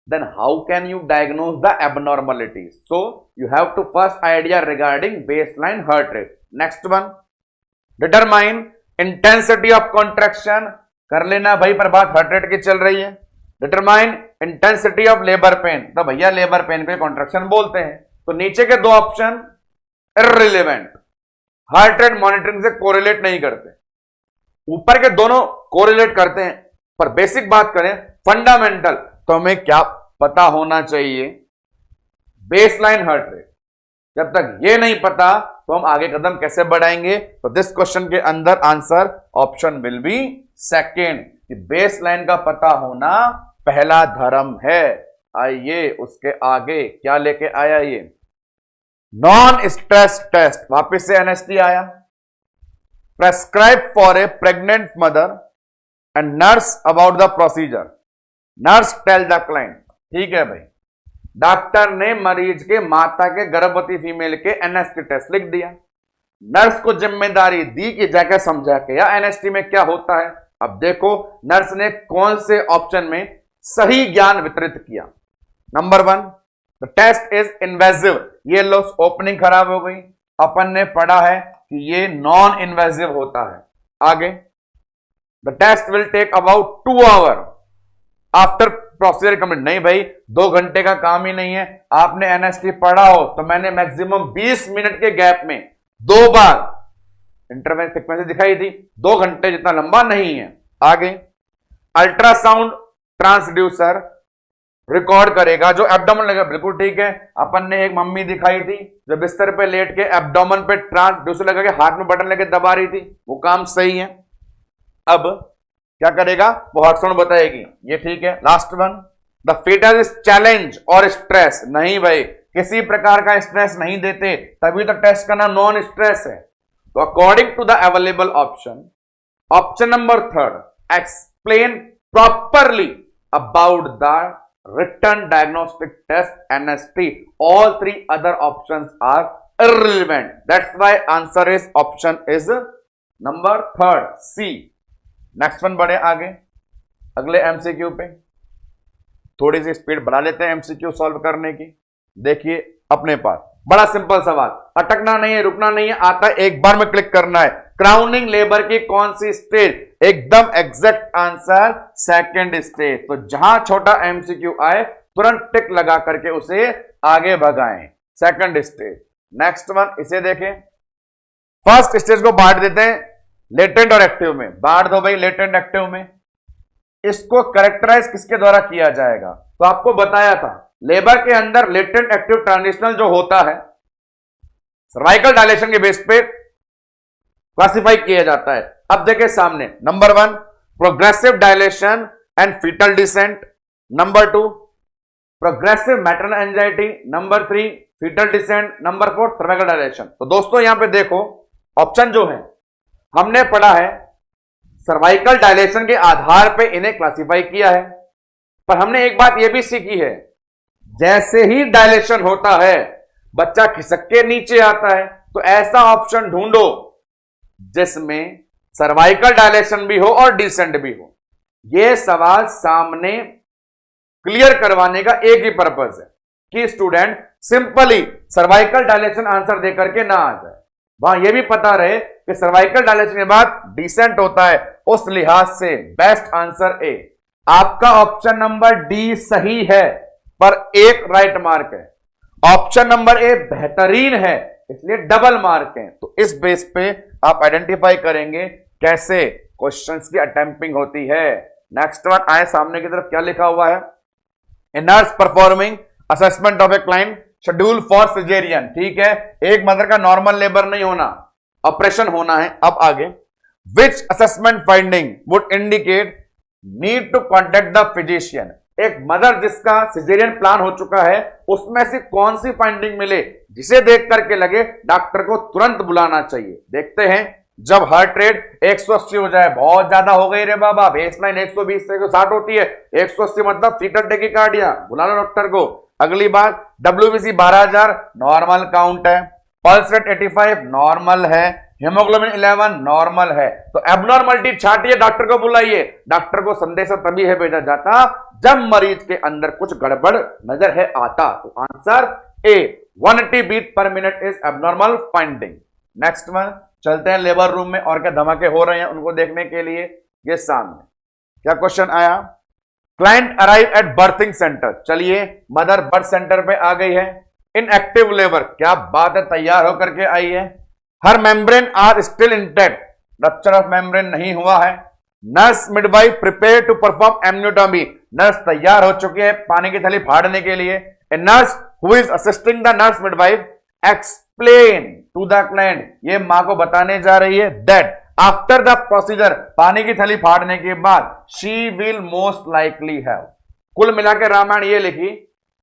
then how can you diagnose the abnormalities? So you have to first idea regarding baseline heart rate. Next one, determine intensity of contraction, कर लेना भाई, पर बात हार्ट रेट की चल रही है। Determine intensity of labour pain, तो भैया लेबर पेन को कॉन्ट्रैक्शन बोलते हैं। तो नीचे के 2 option irrelevant, heart rate monitoring से कोरिलेट नहीं करते, ऊपर के दोनों कोरिलेट करते हैं। पर बेसिक बात करें फंडामेंटल, तो हमें क्या पता होना चाहिए? Baseline heart rate. जब तक ये नहीं पता तो हम आगे कदम कैसे बढ़ाएंगे? तो दिस क्वेश्चन के अंदर answer option will B second, कि बेसलाइन का पता होना पहला धर्म है। आइए उसके आगे क्या लेके आया ये, नॉन स्ट्रेस टेस्ट, वापिस से एनएसटी आया। Prescribe for a pregnant mother and nurse about the procedure, nurse tell the client, ठीक है भाई, डॉक्टर ने मरीज के माता के गर्भवती फीमेल के एनएसटी टेस्ट लिख दिया, नर्स को जिम्मेदारी दी कि जाकर समझा के या एनएसटी में क्या होता है। अब देखो नर्स ने कौन से ऑप्शन में सही ज्ञान वितरित किया। Number 1, the test is invasive, ये लो ओपनिंग खराब हो गई, अपन ने पढ़ा है कि ये नॉन इन्वेजिव होता है। आगे, the test will take about 2 hour after procedure complete, नहीं भाई 2 घंटे का काम ही नहीं है। आपने एनएसटी पढ़ा हो तो मैंने मैक्सिमम 20 मिनट के गैप में 2 बार इंटरवेंशन फ्रीक्वेंसी दिखाई थी, 2 घंटे जितना लंबा नहीं है। आगे, अल्ट्रासाउंड ट्रांसड्यूसर रिकॉर्ड करेगा जो एब्डोमेन लगेगा, बिल्कुल ठीक है। अपन ने एक मम्मी दिखाई थी जो बिस्तर पे लेट के एब्डोमेन पे ट्रांसड्यूसर लगा के हाथ में बटन लेके दबा रही थी, वो काम सही है। अब क्या करेगा वो हार्टसाउंड बताएगी, ये ठीक है। Last one, the foetus is challenge और स्ट्रेस, नहीं भाई किसी प्रकार का स्ट्रेस नहीं देते, तभी तो टेस्ट करना नॉन स्ट्रेस है। तो according to the available option, option number 3, explain properly about the written diagnostic test NST. All three other options are irrelevant. That's why answer is option is number third, C. Next one बढ़े आगे अगले MCQ पे। थोड़ी सी speed बढ़ा लेते हैं MCQ solve करने की। देखिए अपने पास बड़ा सिंपल सवाल, अटकना नहीं है, रुकना नहीं है, आता है एक बार में क्लिक करना है। क्राउनिंग लेबर की कौन सी स्टेज? एकदम एग्जैक्ट आंसर सेकंड स्टेज। तो जहां छोटा एमसीक्यू आए तुरंत टिक लगा करके उसे आगे भगाएं, सेकंड स्टेज। नेक्स्ट वन इसे देखें। फर्स्ट स्टेज को बांट देते हैं लेटेंट और एक्टिव में। बांट दो भाई लेटेंट एक्टिव में। इसको कैरेक्टराइज किसके द्वारा किया जाएगा? तो आपको बताया था लेबर के अंदर लेटेंट एक्टिव ट्रांजिशनल जो होता है सर्वाइकल डायलेशन के बेस पे क्लासिफाई किया जाता है। अब देखें सामने, number 1 progressive dilation and foetal descent, number 2 progressive maternal anxiety, number 3 foetal descent, number 4 cervical dilation. तो दोस्तों यहां पे देखो ऑप्शन जो है हमने पढ़ा है सर्वाइकल डायलेशन के आधार पे इन्हें क्लासिफाई किया है, पर हमने एक बात यह भी सीखी है जैसे ही डायलेशन होता है बच्चा खिसक के नीचे आता है, तो ऐसा ऑप्शन ढूंढो जिसमें सर्वाइकल डायलेशन भी हो और डिसेंट भी हो। यह सवाल सामने क्लियर करवाने का एक ही पर्पस है कि student simply cervical dilation answer देकर के ना आ जाए, वहां यह भी पता रहे कि सर्वाइकल डायलेशन के बाद डिसेंट होता है। उस लिहाज से बेस्ट आंसर ए। आपका ऑप्शन नंबर डी सही है पर एक राइट मार्क है। ऑप्शन नंबर ए बेहतरीन है इसलिए डबल मार्क है। तो इस बेस पे आप आइडेंटिफाई करेंगे कैसे क्वेश्चंस की अटेम्प्टिंग होती है। नेक्स्ट वन आए सामने की तरफ, क्या लिखा हुआ है? A nurse performing assessment of a client schedule for caesarean. ठीक है, एक मदर का नॉर्मल लेबर नहीं होना, ऑपरेशन होना है। अब आगे, which assessment finding would indicate need to contact the physician. एक मदर जिसका सिजेरियन प्लान हो चुका है उसमें से कौन सी फाइंडिंग मिले जिसे देख करके लगे डॉक्टर को तुरंत बुलाना चाहिए। देखते हैं, जब हार्ट रेट 180 हो जाए, बहुत ज्यादा हो गई रे बाबा, बेसलाइन 120 से 160 होती है, 180 मतलब फीटल टेकिकार्डिया, बुला लो डॉक्टर को। अगली बात, WBC 12,000 नॉर्मल काउंट है, पल्स रेट 85 नॉर्मल है, हेमोग्लोबिन 11 नॉर्मल है। तो एबनॉर्मलिटी छाटिए, डॉक्टर को बुलाइए। डॉक्टर को संदेशा तभी है भेजा जाता जब मरीज के अंदर कुछ गड़बड़ नजर है आता। तो answer A 180 beat per minute is abnormal finding. Next one, चलते हैं लेबर रूम में और क्या धमाके हो रहे हैं उनको देखने के लिए। ये सामने क्या क्वेश्चन आया? Client arrive at berthing centre. चलिए मदर बर्थ सेंटर पे आ गई है। इन एक्टिव लेबर, क्या बात है, तैयार होकर के आई है। Her membrane are still intact, rupture of membrane नहीं हुआ है। Nurse midwife prepare to perform amniotomy, nurse तैयार हो चुकी है पानी की थैली फाड़ने के लिए। A nurse who is assisting the nurse midwife explain to the client, ये मां को बताने जा रही है दैट आफ्टर द प्रोसीजर, पानी की थैली फाड़ने के बाद, she will most likely have. कुल मिलाकर रामायण ये लिखी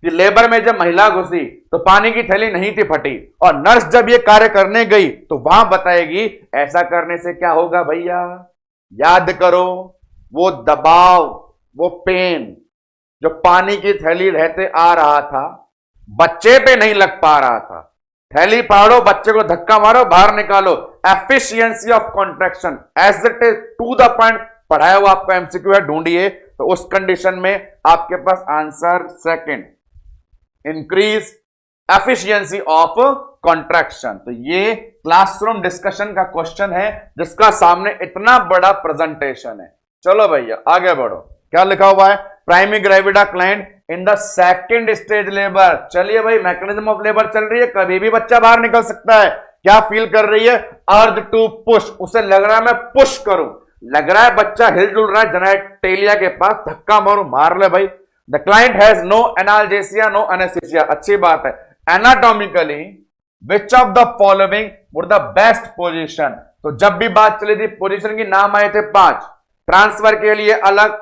कि लेबर में जब महिला घुसी तो पानी की थैली नहीं थी फटी, और नर्स जब ये कार्य करने गई तो वहां बताएगी ऐसा करने से क्या होगा भैया। याद करो वो दबाव, वो पेन जो पानी की थैली रहते आ रहा था बच्चे पे नहीं लग पा रहा था। थैली फाड़ो, बच्चे को धक्का मारो, बाहर निकालो। Efficiency of contraction as it is to the point पढ़ाया हुआ आपका एमसीक्यू है, ढूंढिए। तो उस कंडीशन में आपके पास answer second, increase efficiency of contraction. तो ये क्लासरूम डिस्कशन का क्वेश्चन है जिसका सामने इतना बड़ा प्रेजेंटेशन है। चलो भैया आगे बढ़ो, क्या लिखा हुआ है? Primary gravida client in the second stage labour. चलिए भाई, मैकेनिज्म ऑफ लेबर चल रही है, कभी भी बच्चा बाहर निकल सकता है। क्या फील कर रही है? अर्ज टू पुश, उसे लग रहा है मैं पुश करूं, लग रहा है बच्चा हिल डुल रहा है जेनेटेलिया के पास, धक्का मारो, मार ले भाई। The client has no analgesia, no anaesthesia, अच्छी बात है। Anatomically which of the following would the best position. तो जब भी बात चली थी पोजीशन की नाम आए थे 5, ट्रांसफर के लिए अलग,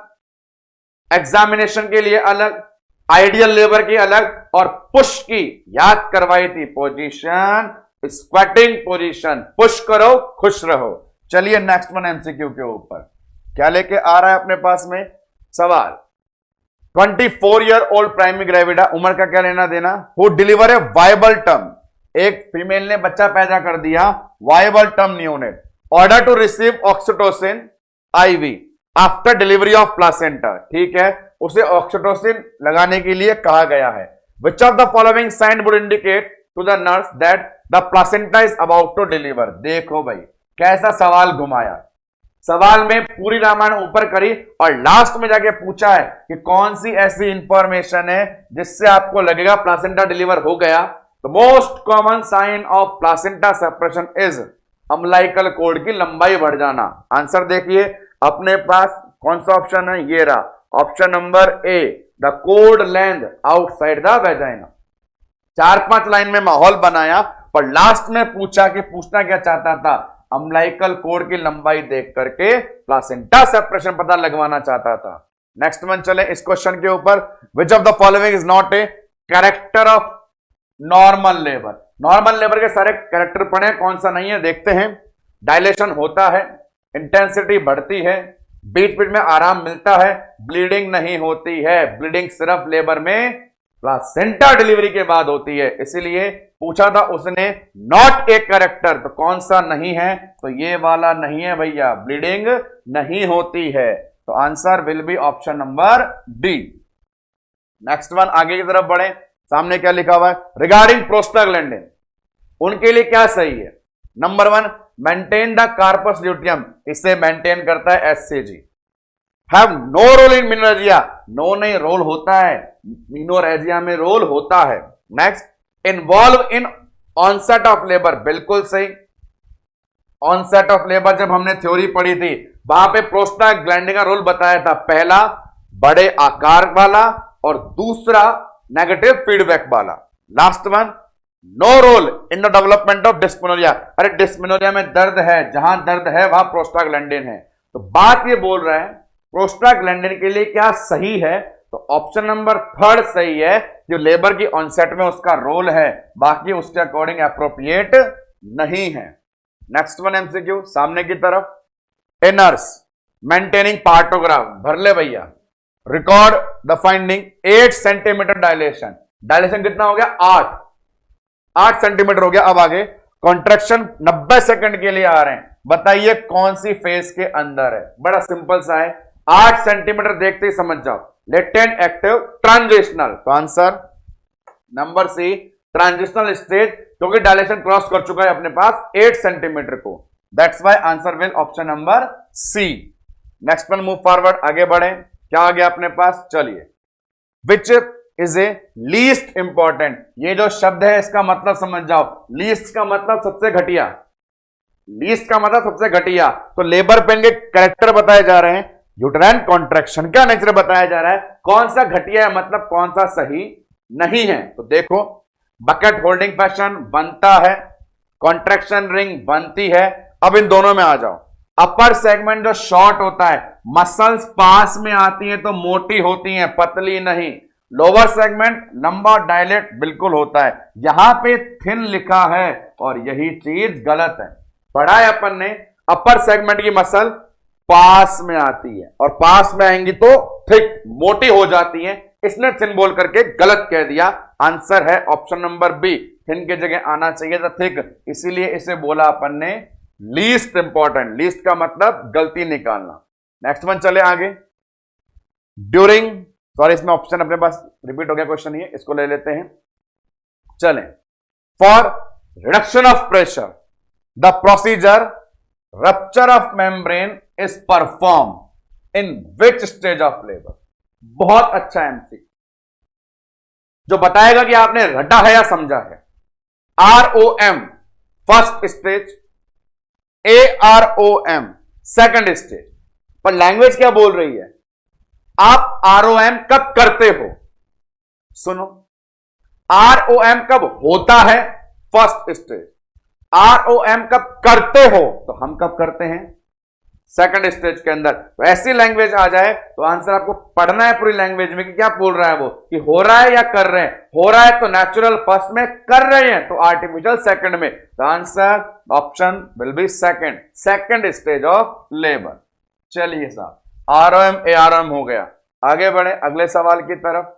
एग्जामिनेशन के लिए अलग, आइडियल लेबर की अलग, और पुश की याद करवाई थी पोजीशन, स्क्वाटिंग पोजीशन। पुश करो खुश रहो। चलिए नेक्स्ट वन एमसीक्यू के ऊपर क्या लेके आ रहा है अपने पास में सवाल। 24-year-old प्राइमरी ग्रेविडा, उम्र का क्या लेना देना, who deliver a viable term, एक फीमेल ने बच्चा पैदा कर दिया, viable term neonate, order to receive oxytocin IV after delivery of placenta, ठीक है, उसे ऑक्सीटोसिन लगाने के लिए कहा गया है। Which of the following sign would indicate to the nurse that the placenta is about to deliver. देखो भाई कैसा सवाल घुमाया, सवाल में पूरी रामायण ऊपर करी और लास्ट में जाके पूछा है कि कौन सी ऐसी इंफॉर्मेशन है जिससे आपको लगेगा प्लासेंटा डिलीवर हो गया। The most common sign of placenta separation is umbilical cord की लंबाई बढ़ जाना। आंसर देखिए अपने पास कौन सा ऑप्शन है, ये रहा option number A, the cord length outside the vagina. 4-5 line में माहौल बनाया पर लास्ट में पूछा कि पूछना क्या चाहता था, अम्बिलिकल कॉर्ड की लंबाई देख करके प्लासेंटा सेपरेशन पता लगवाना चाहता था। नेक्स्ट वन चले इस क्वेश्चन के ऊपर, विच of the following is not a character of normal labour. Normal labour के सारे कैरेक्टर पढ़े, कौन सा नहीं है देखते हैं। डायलेशन होता है, इंटेंसिटी बढ़ती है, बीच बीच में आराम मिलता है, ब्लीडिंग नहीं होती है, ब्लीडिंग सिर्फ लेबर में प्लासेंटा डिलीवरी के बाद होती है। इसीलिए पूछा था उसने नॉट ए कैरेक्टर, तो कौन सा नहीं है, तो ये वाला नहीं है भैया, ब्लीडिंग नहीं होती है, तो answer will be option number D. Next one आगे की तरफ बढ़े, सामने क्या लिखा हुआ है, रिगार्डिंग प्रोस्टाग्लैंडिन, उनके लिए क्या सही है। Number 1 maintain the corpus luteum, इसे मेंटेन करता है SCG. Have no role in menorrhagia, no नहीं रोल होता है, मीनोरेजिया में रोल होता है। Next involve in onset of labour, बिल्कुल सही। ऑनसेट ऑफ लेबर जब हमने थ्योरी पढ़ी थी वहां पे प्रोस्टाग्लैंडिन का रोल बताया था, पहला बड़े आकार वाला और दूसरा नेगेटिव फीडबैक वाला। Last one no role in the development of dysmenorrhoea, अरे डिस्मेनोरिया में दर्द है, जहां दर्द है वहां प्रोस्टाग्लैंडिन है। तो बात ये बोल रहे हैं प्रोस्टाग्लैंडिन के लिए क्या सही है, तो ऑप्शन नंबर 3 सही है, जो लेबर की ऑनसेट में उसका रोल है, बाकी उसके अकॉर्डिंग अप्रोप्रिएट नहीं है। नेक्स्ट वन एमसीक्यू सामने की तरफ, ए नर्स मेंटेनिंग पार्टोग्राफ, भर ले भैया, record the finding 8 centimetre dilation, dilation कितना हो गया 8 सेंटीमीटर हो गया। अब आगे कॉन्ट्रैक्शन 90 सेकंड के लिए आ रहे हैं, बताइए कौन सी फेज के अंदर है, बड़ा सिंपल सा है, 8 सेंटीमीटर देखते ही समझ जाओ, लेटेंट एक्टिव ट्रांजिशनल, तो answer number C transitional stage, क्योंकि डायलेशन क्रॉस कर चुका है अपने पास 8 सेंटीमीटर को, that's why answer will option number C. Next one move forward, आगे बढ़े, क्या आ गया अपने पास, चलिए which is a least important, ये जो शब्द है इसका मतलब समझ जाओ, लीस्ट का मतलब सबसे घटिया, लीस्ट का मतलब सबसे घटिया, तो लेबर पेन के कैरेक्टर बताए जा रहे हैं, यूटेराइन कॉन्ट्रैक्शन का नेचर बताया जा रहा है, कौन सा घटिया है मतलब कौन सा सही नहीं है। तो देखो बकेट होल्डिंग फैशन बनता है, कॉन्ट्रैक्शन रिंग बनती है। अब इन दोनों में आ जाओ, अपर सेगमेंट जो शॉर्ट होता है, मसल्स पास में आती हैं तो मोटी होती हैं, पतली नहीं, लोअर सेगमेंट लंबा डायलेट बिल्कुल होता है, यहां पे थिन लिखा है और यही चीज गलत है। पढ़ा है अपन ने, अपर सेगमेंट की मसल पास में आती है और पास में आएंगी तो थिक मोटी हो जाती है, इसने थिन बोल करके गलत कह दिया। आंसर है ऑप्शन नंबर बी, थिन की जगह आना चाहिए था थिक, इसीलिए इसे बोला अपन ने लीस्ट इंपॉर्टेंट, लीस्ट का मतलब गलती निकालना। नेक्स्ट वन चले आगे, ड्यूरिंग, सॉरी इसमें ऑप्शन अपने पास रिपीट हो गया क्वेश्चन, ये इसको ले लेते हैं, चलें। For reduction of pressure the procedure rupture of membrane is perform in which stage of labour. बहुत अच्छा एमसी जो बताएगा कि आपने रटा है या समझा है। ROM first stage, AROM second stage, पर लैंग्वेज क्या बोल रही है, आप ROM कब करते हो, सुनो, ROM कब होता है फर्स्ट स्टेज, ROM कब करते हो तो हम कब करते हैं सेकंड स्टेज के अंदर। तो ऐसी लैंग्वेज आ जाए तो आंसर आपको पढ़ना है पूरी लैंग्वेज में कि क्या बोल रहा है वो, कि हो रहा है या कर रहे हैं, हो रहा है तो नेचुरल फर्स्ट में, कर रहे हैं तो आर्टिफिशियल सेकंड में, तो answer option will be second stage of labour. चलिए साहब ROM AROM हो गया, आगे बढ़े अगले सवाल की तरफ।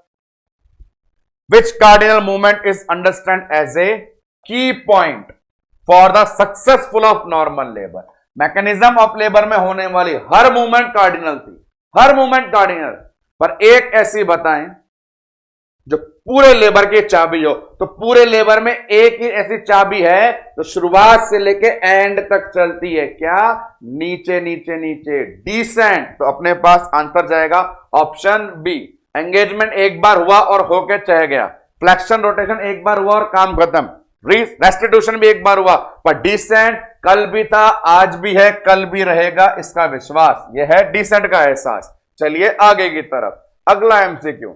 Which cardinal movement is understand as a key point for the successful of normal labour. Mechanism of labour में होने वाली हर मूवमेंट कार्डिनल थी, हर मूवमेंट कार्डिनल, पर एक ऐसी बताएं जो पूरे लेबर की चाबी हो। तो पूरे लेबर में एक ही ऐसी चाबी है तो शुरुआत से लेके एंड तक चलती है, क्या? नीचे नीचे नीचे, डिसेंट। तो अपने पास आंसर जाएगा ऑप्शन बी। एंगेजमेंट एक बार हुआ और होके चढ़ गया, फ्लेक्शन रोटेशन एक बार हुआ और काम खत्म, रेस्टिट्यूशन भी एक बार हुआ, पर डिसेंट कल भी था, आज भी है, कल भी रहेगा, इसका विश्वास, यह है डिसेंट का एहसास। चलिए आगे की तरफ अगला MCQ.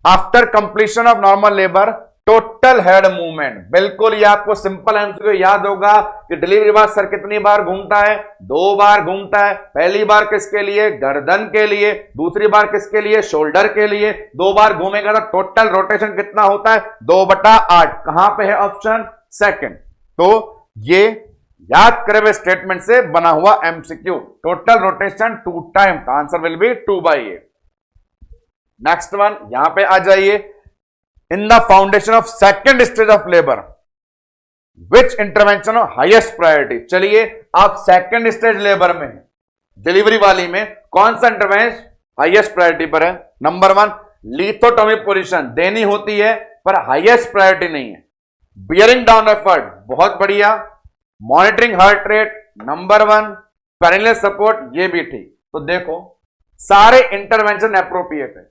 After completion of normal labour total head movement. बिल्कुल ये आपको सिंपल एमसीक्यू याद होगा कि डिलीवरी बाद सर कितनी बार घूमता है? 2 बार घूमता है। पहली बार किसके लिए? गर्दन के लिए। दूसरी बार किसके लिए? शोल्डर के लिए। 2 बार घूमेगा तो टोटल रोटेशन कितना होता है? 2/8। कहां पे है ऑप्शन? सेकंड। तो ये याद करे हुए स्टेटमेंट से बना हुआ MCQ, total rotation 2 time, answer will B 2/8। Next one, यहां पे आ जाइए। In the foundation of second stage of labour which intervention of highest priority. चलिए आप सेकेंड स्टेज लेबर में, डिलीवरी वाली में कौन सा इंटरवेंशन हाईएस्ट प्रायोरिटी पर है? नंबर 1 लिथोटॉमी पोजीशन देनी होती है पर हाईएस्ट प्रायोरिटी नहीं है। बियरिंग डाउन एफर्ट, बहुत बढ़िया। Monitoring heart rate, number 1। Perineal support, ये भी ठीक। तो देखो सारे इंटरवेंशन एप्रोप्रिएट है,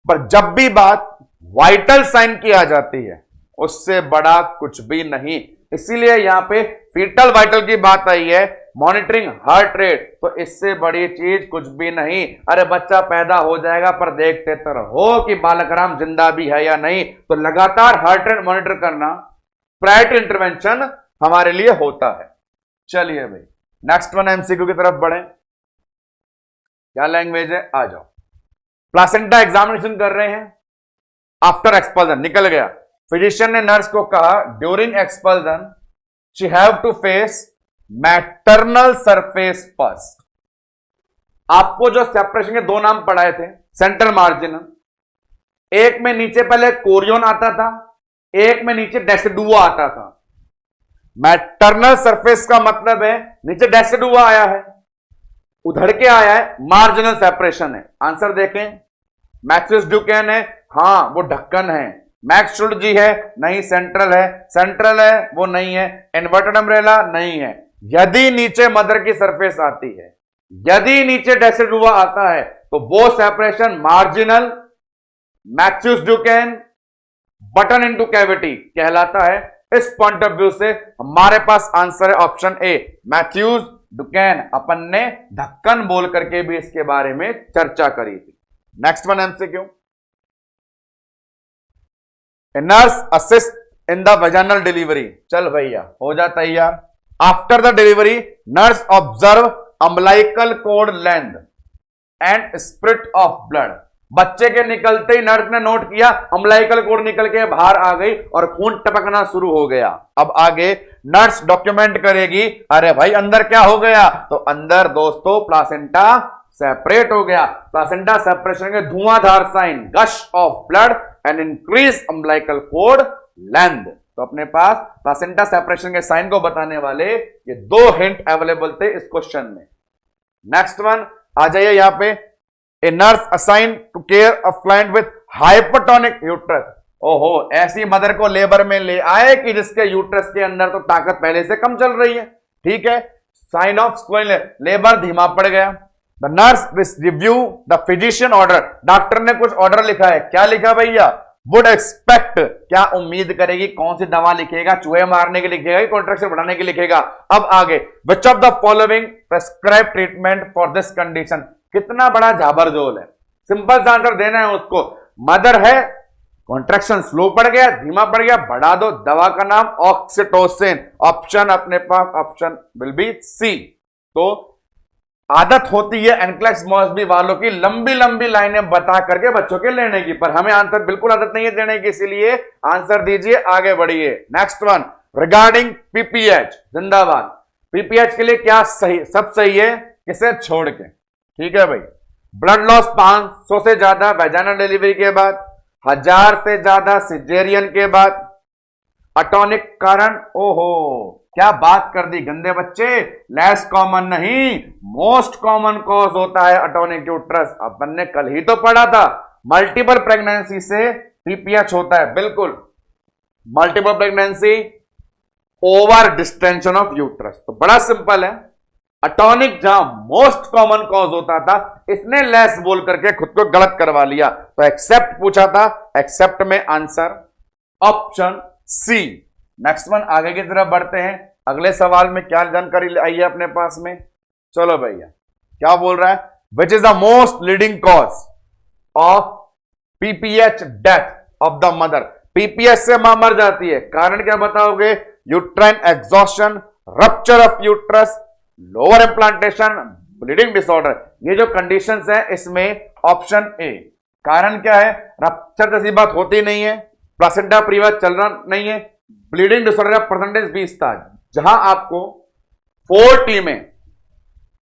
पर जब भी बात वाइटल साइन की आ जाती है उससे बड़ा कुछ भी नहीं। इसीलिए यहां पे फीटल वाइटल की बात आई है, मॉनिटरिंग हार्ट रेट, तो इससे बड़ी चीज कुछ भी नहीं। अरे बच्चा पैदा हो जाएगा पर देखते तो रहो कि बालकराम जिंदा भी है या नहीं। तो लगातार हार्ट रेट मॉनिटर करना प्रायोरिटी इंटरवेंशन हमारे लिए होता है। चलिए भाई नेक्स्ट वन एमसीक्यू की तरफ बढ़े। क्या लैंग्वेज है? आ जाओ। प्लासेंटा एग्जामिनेशन कर रहे हैं, आफ्टर एक्सपल्जन निकल गया। फिजिशियन ने नर्स को कहा during expulsion she have to face maternal surface first. आपको जो सेपरेशन के 2 नाम पढ़ाए थे, सेंट्रल मार्जिनल, एक में नीचे पहले कोरियन आता था, एक में नीचे डेसिडुआ आता था। मैटरनल सरफेस का मतलब है नीचे डेसिडुआ आया है, उधर के आया है, मार्जिनल सेपरेशन है। आंसर देखें, मैक्सिस ड्यूकेन है, हां वो ढक्कन है। मैक्स शुल्ड जी है, नहीं सेंट्रल है। सेंट्रल है, वो नहीं है। इन्वर्टेड अम्ब्रेला नहीं है। यदि नीचे मदर की सरफेस आती है, यदि नीचे डेसिडुआ आता है, तो वो separation marginal, Matthews Duncan, button into cavity कहलाता है। इस पॉइंट ऑफ व्यू से हमारे पास आंसर है ऑप्शन ए, मैथ्यूज डुकेन। अपन ने ढक्कन बोल करके भी इसके बारे में चर्चा करी थी। Next one MCQ. Nurse assist in the vaginal delivery. चल भैया हो जा तैयार। After the delivery nurse observe umbilical cord length and spurt of blood. बच्चे के निकलते ही नर्स ने नोट किया अम्बिलिकल कॉर्ड निकल के बाहर आ गई और खून टपकना शुरू हो गया। अब आगे नर्स डॉक्यूमेंट करेगी, अरे भाई अंदर क्या हो गया? तो अंदर दोस्तों प्लासेंटा सेपरेट हो गया। प्लासेंटा सेपरेशन के धुआंधार sign, gush of blood and increase umbilical cord length. तो अपने पास प्लासेंटा सेपरेशन के साइन को बताने वाले ये 2 हिंट अवेलेबल थे इस क्वेश्चन में। नेक्स्ट वन आ जाइए यहां पे। A nurse assign to care a client with hypotonic uterus. ओहो, ऐसी मदर को लेबर में ले आए कि जिसके यूट्रस के अंदर तो ताकत पहले से कम चल रही है। ठीक है, साइन ऑफ लेबर धीमा पड़ गया। The nurse review the physician order. Doctor ने कुछ ऑर्डर लिखा है, क्या लिखा भैया? वुड एक्सपेक्ट, क्या उम्मीद करेगी? कौन सी दवा लिखेगा? चूहे मारने के लिखेगा, कॉन्ट्रैक्शन बढ़ाने के लिखेगा? अब आगे, विच of the following prescribe treatment for this condition. कितना बड़ा झाबरझोल है, सिंपल सा आंसर देना है उसको। मदर है, कॉन्ट्रैक्शन स्लो पड़ गया, धीमा पड़ गया, बढ़ा दो। दवा का नाम ऑक्सीटोसिन। ऑप्शन अपने पास ऑप्शन विल बी सी। तो आदत होती है एनक्लेक्स मॉसबी वालों की लंबी लंबी लाइनें बता करके बच्चों के लेने की, पर हमें आंसर बिल्कुल आदत नहीं है देने की, इसीलिए आंसर दीजिए, आगे बढ़िए। नेक्स्ट वन रिगार्डिंग पीपीएच, जिंदाबाद। पीपीएच के लिए क्या सही, सब सही है, किसे छोड़ के? ठीक है भाई, ब्लड लॉस 500 से ज्यादा वैजाइनल डिलीवरी के बाद, 1000 से ज्यादा सिजेरियन के बाद। अटॉनिक कारण, ओहो क्या बात कर दी गंदे बच्चे, लेस कॉमन नहीं, मोस्ट कॉमन कॉज होता है अटॉनिक यूट्रस। अपन ने कल ही तो पढ़ा था, मल्टीपल प्रेगनेंसी से पीपीएच होता है। बिल्कुल, multiple pregnancy, over distension of uterus. तो बड़ा सिंपल है, अटॉनिक जहां मोस्ट कॉमन कॉज होता था, इसने लेस बोल करके खुद को गलत करवा लिया, तो एक्सेप्ट पूछा था, एक्सेप्ट में answer option C. Next one, आगे की तरफ बढ़ते हैं। अगले सवाल में क्या जानकारी आई है अपने पास में, चलो भैया क्या बोल रहा है, which is the most leading cause of PPH death of the mother. PPH से मां मर जाती है, कारण क्या बताओगे, uterine exhaustion, rupture of uterus, lower implantation, bleeding disorder. ये जो कंडीशंस है इसमें ऑप्शन ए। कारण क्या है, रप्चर जैसी बात होती नहीं है, प्लासेंटा प्रीवा चल रहा नहीं है, ब्लीडिंग डिसऑर्डर का परसेंटेज 20 था, जहां आपको 4T में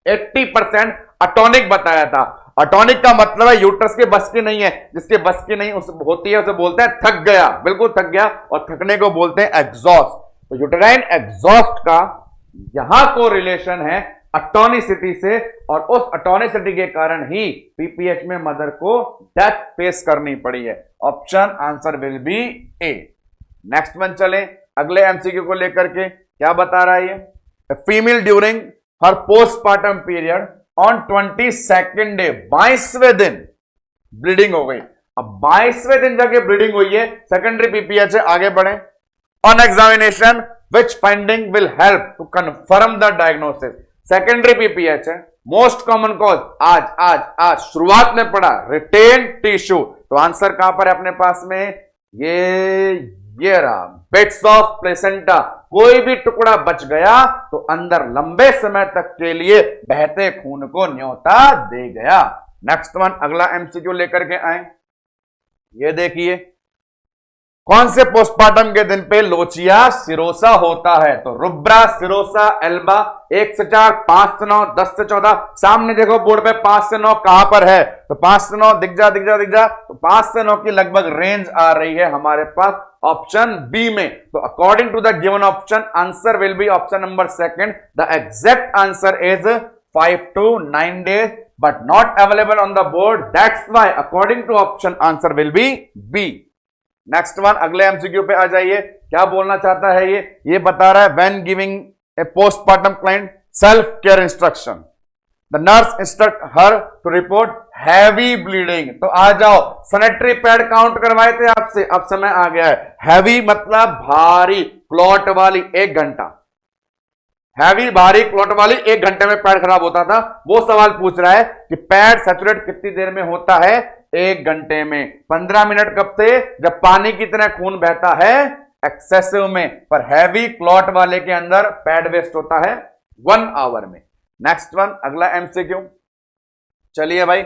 80% अटॉनिक बताया था। अटॉनिक का मतलब है यूट्रस के बस की नहीं है, जिसके बस की नहीं उस होती है उसे बोलते हैं थक गया, बिल्कुल थक गया, और थकने को बोलते हैं एग्जॉस्ट। तो यूटेराइन एग्जॉस्ट का यहां को रिलेशन है अटॉनिसिटी से, और उस अटॉनिसिटी के कारण ही पीपीएच में मदर को डेथ फेस करनी पड़ी है। Option answer will B A. Next one चले अगले एमसीक्यू को लेकर के, क्या बता रहा है ये, female during her postmortem period on 22nd day, 22वें दिन ब्लीडिंग हो गई। अब 22वें दिन जाके ब्लीडिंग हुई है, सेकेंडरी पीपीएच है, आगे बढ़े। On examination which finding will help to confirm the diagnosis. Secondary PPH है, मोस्ट कॉमन कॉज आज आज आज शुरुआत में पढ़ा, रिटेन टिश्यू। तो आंसर कहां पर है अपने पास में, ये रहा, बिट्स ऑफ प्लेसेंटा। कोई भी टुकड़ा बच गया तो अंदर लंबे समय तक के लिए बहते खून को न्योता दे गया। नेक्स्ट वन, अगला एमसीक्यू लेकर के आए, ये देखिए, कौन से पोस्टमार्टम के दिन पे लोचिया सिरोसा होता है। तो रुब्रा, सिरोसा, एल्बा। 1 से 4, 5 से 9, 10 से 14। सामने देखो बोर्ड पे 5 से 9 कहां पर है, तो 5 से 9 दिख जा। तो 5 से 9 की लगभग रेंज आ रही है हमारे पास ऑप्शन बी में। तो according to the given option, answer will be option number second. The exact answer is 5 to 9 days, but not available on the board. That's why according to option answer will be B. Next one, अगले MCQ पे आ जाइए, क्या बोलना चाहता है ये बता रहा है, when giving a postmortem client self care instruction, the nurse instruct her to report heavy bleeding. तो आ जाओ, सैनिटरी पैड काउंट करवाए थे आपसे, अब समय आ गया है। हैवी मतलब भारी, क्लॉट वाली 1 घंटा, हैवी भारी क्लॉट वाली 1 घंटे में पैड खराब होता था। वो सवाल पूछ रहा है कि पैड सैचुरेट कितनी देर में होता है, 1 घंटे में। 15 मिनट कब से, जब पानी की तरह खून बहता है एक्सेसिव में, पर हैवी क्लॉट वाले के अंदर पैड वेस्ट होता है 1 आवर में। नेक्स्ट वन, अगला एमसीक्यू, चलिए भाई,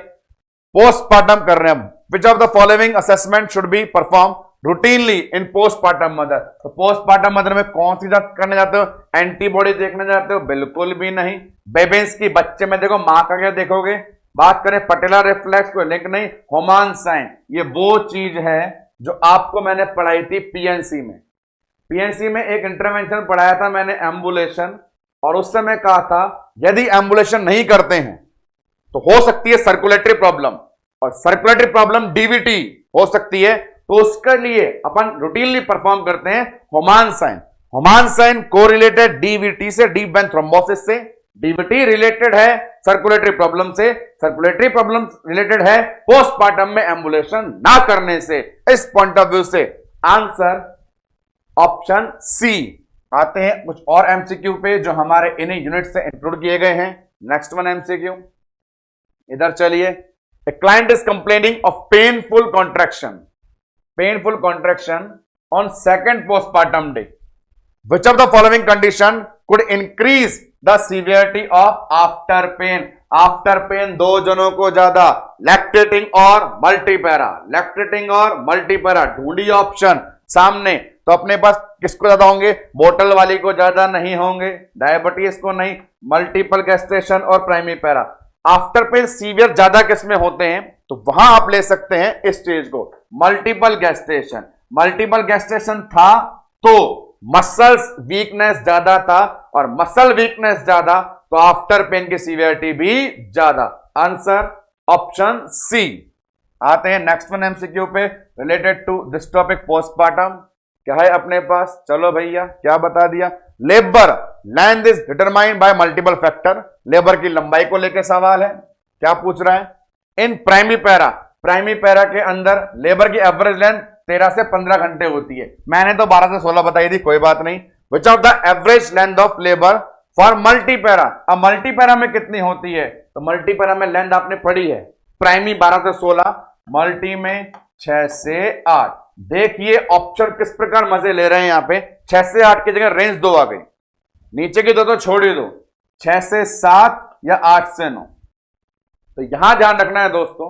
पोस्टमार्टम कर रहे हैं। विच of the following assessment should be perform routinely in postmortem mother. तो पोस्टमार्टम मदर में कौन सी जांच करने जाते हो, एंटीबॉडी देखने जाते हो, बिल्कुल भी नहीं। बेबेंस्की बच्चे में देखो, मां का क्या देखोगे। बात करें पटेला रिफ्लेक्स को, लिंक नहीं। होमान साइन, ये वो चीज है जो आपको मैंने पढ़ाई थी पीएनसी में। पीएनसी में एक इंटरवेंशन पढ़ाया था मैंने, एम्बुलेशन, और उस समय कहा था यदि एम्बुलेशन नहीं करते हैं तो हो सकती है सर्कुलेटरी प्रॉब्लम, और सर्कुलेटरी प्रॉब्लम डीवीटी हो सकती है। तो उसके लिए अपन रूटीनली परफॉर्म करते हैं होमान साइन। होमान साइन कोरिलेटेड डीवीटी से, डीप वेन थ्रोम्बोसिस से। डीवीटी रिलेटेड है सर्कुलेटरी प्रॉब्लम से, सर्कुलेटरी प्रॉब्लम रिलेटेड है पोस्टमार्टम में एम्बुलेशन ना करने से। इस पॉइंट ऑफ व्यू से आंसर ऑप्शन सी। आते हैं कुछ और एमसीक्यू पे जो हमारे इन्हीं यूनिट से इंक्लूड किए गए हैं। नेक्स्ट वन एमसीक्यू, इधर चलिए। A client is complaining of painful contraction on second postmortem day. Which of the following condition could increase the severity of after pain. After pain 2 जनों को ज्यादा, लैक्टेटिंग और मल्टीपैरा। लैक्टेटिंग और multipara ढूंढिए option सामने। तो अपने पास किसको ज्यादा होंगे, बोतल वाली को ज्यादा नहीं होंगे, डायबिटीज को नहीं, मल्टीपल गैस्ट्रेशन और primi para. After pen severe ज्यादा किस में होते हैं, तो वहां आप ले सकते हैं इस चीज को, मल्टीपल गैस्ट्रेशन। मल्टीपल गैस्ट्रेशन था तो मसल्स वीकनेस ज्यादा था, और मसल वीकनेस ज्यादा तो आफ्टर पेन की सीवियरिटी भी ज्यादा। Answer option C. आते हैं नेक्स्ट वन एमसीक्यू पे related to this topic postmortem. क्या है अपने पास, चलो भैया क्या बता दिया, labour length is determined by multiple factor. Labour की लंबाई को लेकर सवाल है, क्या पूछ रहा है, इन प्राइमरी पैरा के अंदर लेबर की एवरेज लेंथ 13 से 15 घंटे होती है। मैंने तो 12 से 16 बताई थी, कोई बात नहीं। विच of the average length of labour for multi para. अब मल्टी पैरा में कितनी होती है, तो मल्टी पैरा में लेंथ आपने पढ़ी है, प्राइमरी 12 से 16, मल्टी में 6 से 8। देखिए ऑप्शन किस प्रकार मजे ले रहे हैं यहां पे, 6 से 8 की जगह रेंज 2 आ गई, नीचे की दो तो छोड़ ही दो, 6 से 7 या 8 से 9। तो यहां ध्यान रखना है दोस्तों,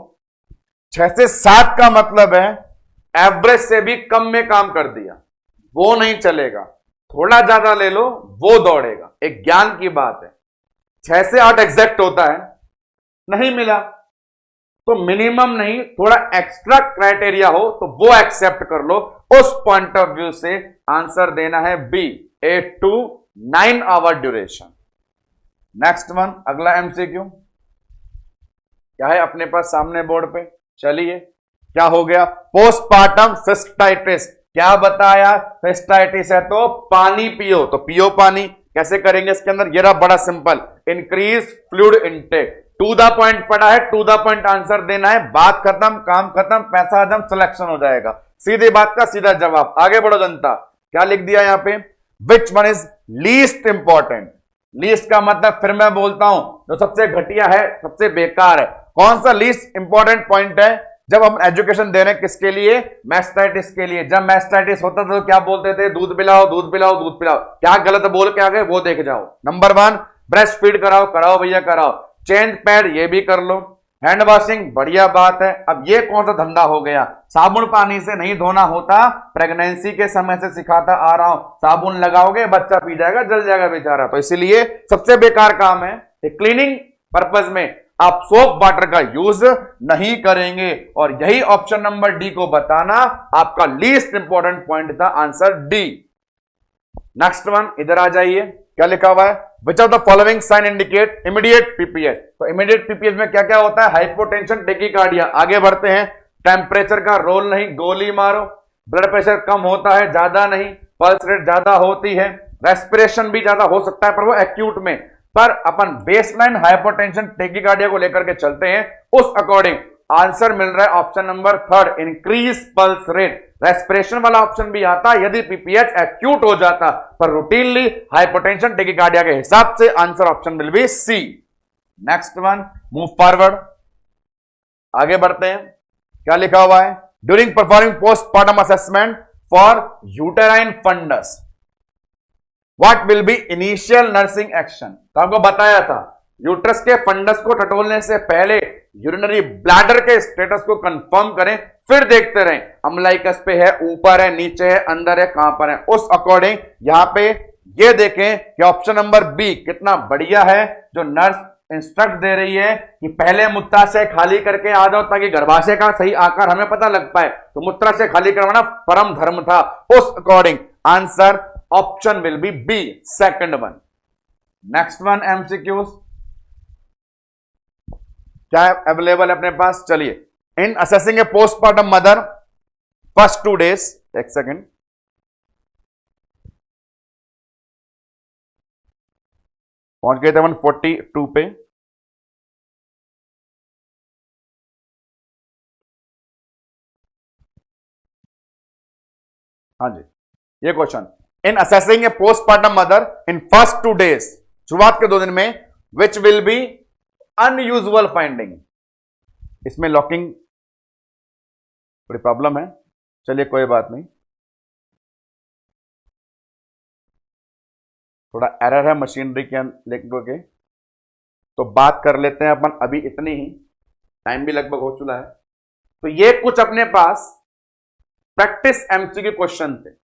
6 से 7 का मतलब है एवरेज से भी कम में काम कर दिया, वो नहीं चलेगा, थोड़ा ज्यादा ले लो वो दौड़ेगा। एक ज्ञान की बात है, 6 से 8 एग्जैक्ट होता है, नहीं मिला तो मिनिमम नहीं थोड़ा एक्स्ट्रा क्राइटेरिया हो तो वो एक्सेप्ट कर लो। उस पॉइंट ऑफ व्यू से आंसर देना है B, 8 to 9 hour duration. Next one, अगला एमसीक्यू क्या है अपने पास सामने बोर्ड पे, चलिए क्या हो गया, पोस्टमार्टम सिस्टाइटिस। क्या बताया, सिस्टाइटिस है तो पानी पियो, तो पियो पानी। कैसे करेंगे इसके अंदर, ये रहा बड़ा simple, increase fluid intake. To the point पढ़ा है, टू द पॉइंट आंसर देना है, बात खत्म, काम खत्म, पैसा हजम, सिलेक्शन हो जाएगा। सीधी बात का सीधा जवाब। आगे बढ़ो जनता, क्या लिख दिया यहां पे, which one is least important. Least का मतलब फिर मैं बोलता हूं जो सबसे घटिया है, सबसे बेकार है। कौन सा लीस्ट इंपॉर्टेंट पॉइंट है, जब हम एजुकेशन दे रहे हैं किसके लिए, मैस्टाइटिस के लिए। जब मैस्टाइटिस होता था तो क्या बोलते थे, दूध पिलाओ दूध पिलाओ दूध पिलाओ। क्या गलत बोल के आ गए वो देख जाओ। नंबर 1, ब्रेस्ट फीड कराओ, कराओ भैया कराओ। चेंज पैड ये भी कर लो, हैंड वॉशिंग बढ़िया बात है। अब ये कौन सा धंधा हो गया, साबुन पानी से नहीं धोना होता, प्रेगनेंसी के समय से सिखाता आ रहा हूं, साबुन लगाओगे बच्चा पी जाएगा, जल जाएगा बेचारा। तो इसीलिए सबसे बेकार काम है, क्लीनिंग पर्पज में आप सोप वाटर का यूज नहीं करेंगे। और यही ऑप्शन नंबर डी को बताना आपका लीस्ट इंपॉर्टेंट पॉइंट था, आंसर डी। नेक्स्ट वन, इधर आ जाइए, क्या लिखा हुआ है, which of the following sign indicate immediate PPH. तो इमीडिएट पीपीएच में क्या क्या होता है, हाइपोटेंशन, टेकिकार्डिया। आगे बढ़ते हैं, टेम्परेचर का रोल नहीं, गोली मारो। ब्लड प्रेशर कम होता है, ज्यादा नहीं, पल्स रेट ज्यादा होती है, रेस्पिरेशन भी ज्यादा हो सकता है पर वो एक्यूट में। पर अपन बेसलाइन हाइपोटेंशन टेकिकार्डिया को लेकर के चलते हैं, उस अकॉर्डिंग आंसर मिल रहा है option number 3, increase pulse rate. Respiration वाला ऑप्शन भी आता यदि पीपीएच एक्यूट हो जाता, पर रूटीनली हाइपोटेंशन टेकिकार्डिया के हिसाब से answer option will be C. Next one, move forward, आगे बढ़ते हैं, क्या लिखा हुआ है, during performing postmortem assessment for uterine fundus what will be initial nursing action. तो आपको बताया था यूट्रस के फंडस को टटोलने से पहले यूरिनरी ब्लैडर के स्टेटस को कंफर्म करें, फिर देखते रहें अम्लाइकस पे है, ऊपर है, नीचे है, अंदर है, कहां पर है। उस अकॉर्डिंग यहां पे ये देखें कि ऑप्शन नंबर बी कितना बढ़िया है, जो नर्स इंस्ट्रक्ट दे रही है कि पहले मूत्राशय खाली करके आ जाओ ताकि गर्भाशय का सही आकार हमें पता लग पाए। तो मूत्राशय खाली करवाना परम धर्म था। उस according answer option will be B, second one. Next one MCQs क्या अवेलेबल है अपने पास, चलिए, in assessing a postmortem mother first 2 days, एक सेकेंड, पहुंच गए थे 142 पे। हाँ जी, ये question, in assessing a postmortem mother in first 2 days, शुरुआत के 2 दिन में, which will be unusual finding. इसमें लॉकिंग थोड़ी प्रॉब्लम है, चलिए कोई बात नहीं, थोड़ा एरर है मशीनरी के लेकर के, तो बात कर लेते हैं अपन अभी इतनी ही, टाइम भी लगभग हो चुका है। तो ये कुछ अपने पास प्रैक्टिस एमसीक्यू क्वेश्चन थे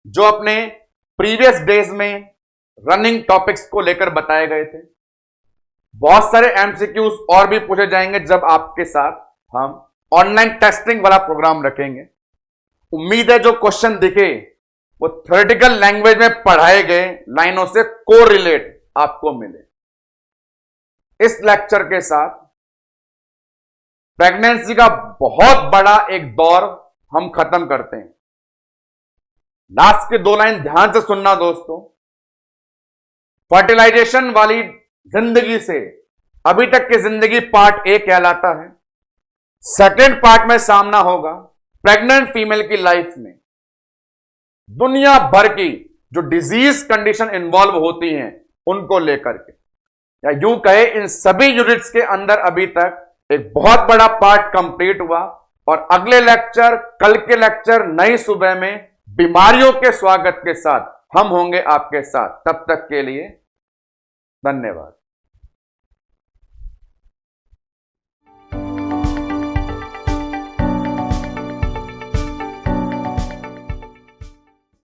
जो अपने प्रीवियस डेज में रनिंग टॉपिक्स को लेकर बताए गए थे। बहुत सारे एमसीक्यूज और भी पूछे जाएंगे जब आपके साथ हम ऑनलाइन टेस्टिंग वाला प्रोग्राम रखेंगे। उम्मीद है जो क्वेश्चन दिखे वो थ्योरेटिकल लैंग्वेज में पढ़ाए गए लाइनों से कोरिलेट आपको मिले। इस लेक्चर के साथ प्रेगनेंसी का बहुत बड़ा एक दौर हम खत्म करते हैं। लास्ट के 2 लाइन ध्यान से सुनना दोस्तों। फर्टिलाइजेशन वाली जिंदगी से अभी तक की जिंदगी पार्ट ए कहलाता है। सेकेंड पार्ट में सामना होगा प्रेग्नेंट फीमेल की लाइफ में दुनिया भर की जो डिजीज कंडीशन इन्वॉल्व होती हैं उनको लेकर के, या यूं कहे इन सभी यूनिट्स के अंदर अभी तक एक बहुत बड़ा पार्ट कंप्लीट हुआ। और अगले लेक्चर, कल के लेक्चर, नई सुबह में बीमारियों के स्वागत के साथ हम होंगे आपके साथ। तब तक के लिए धन्यवाद।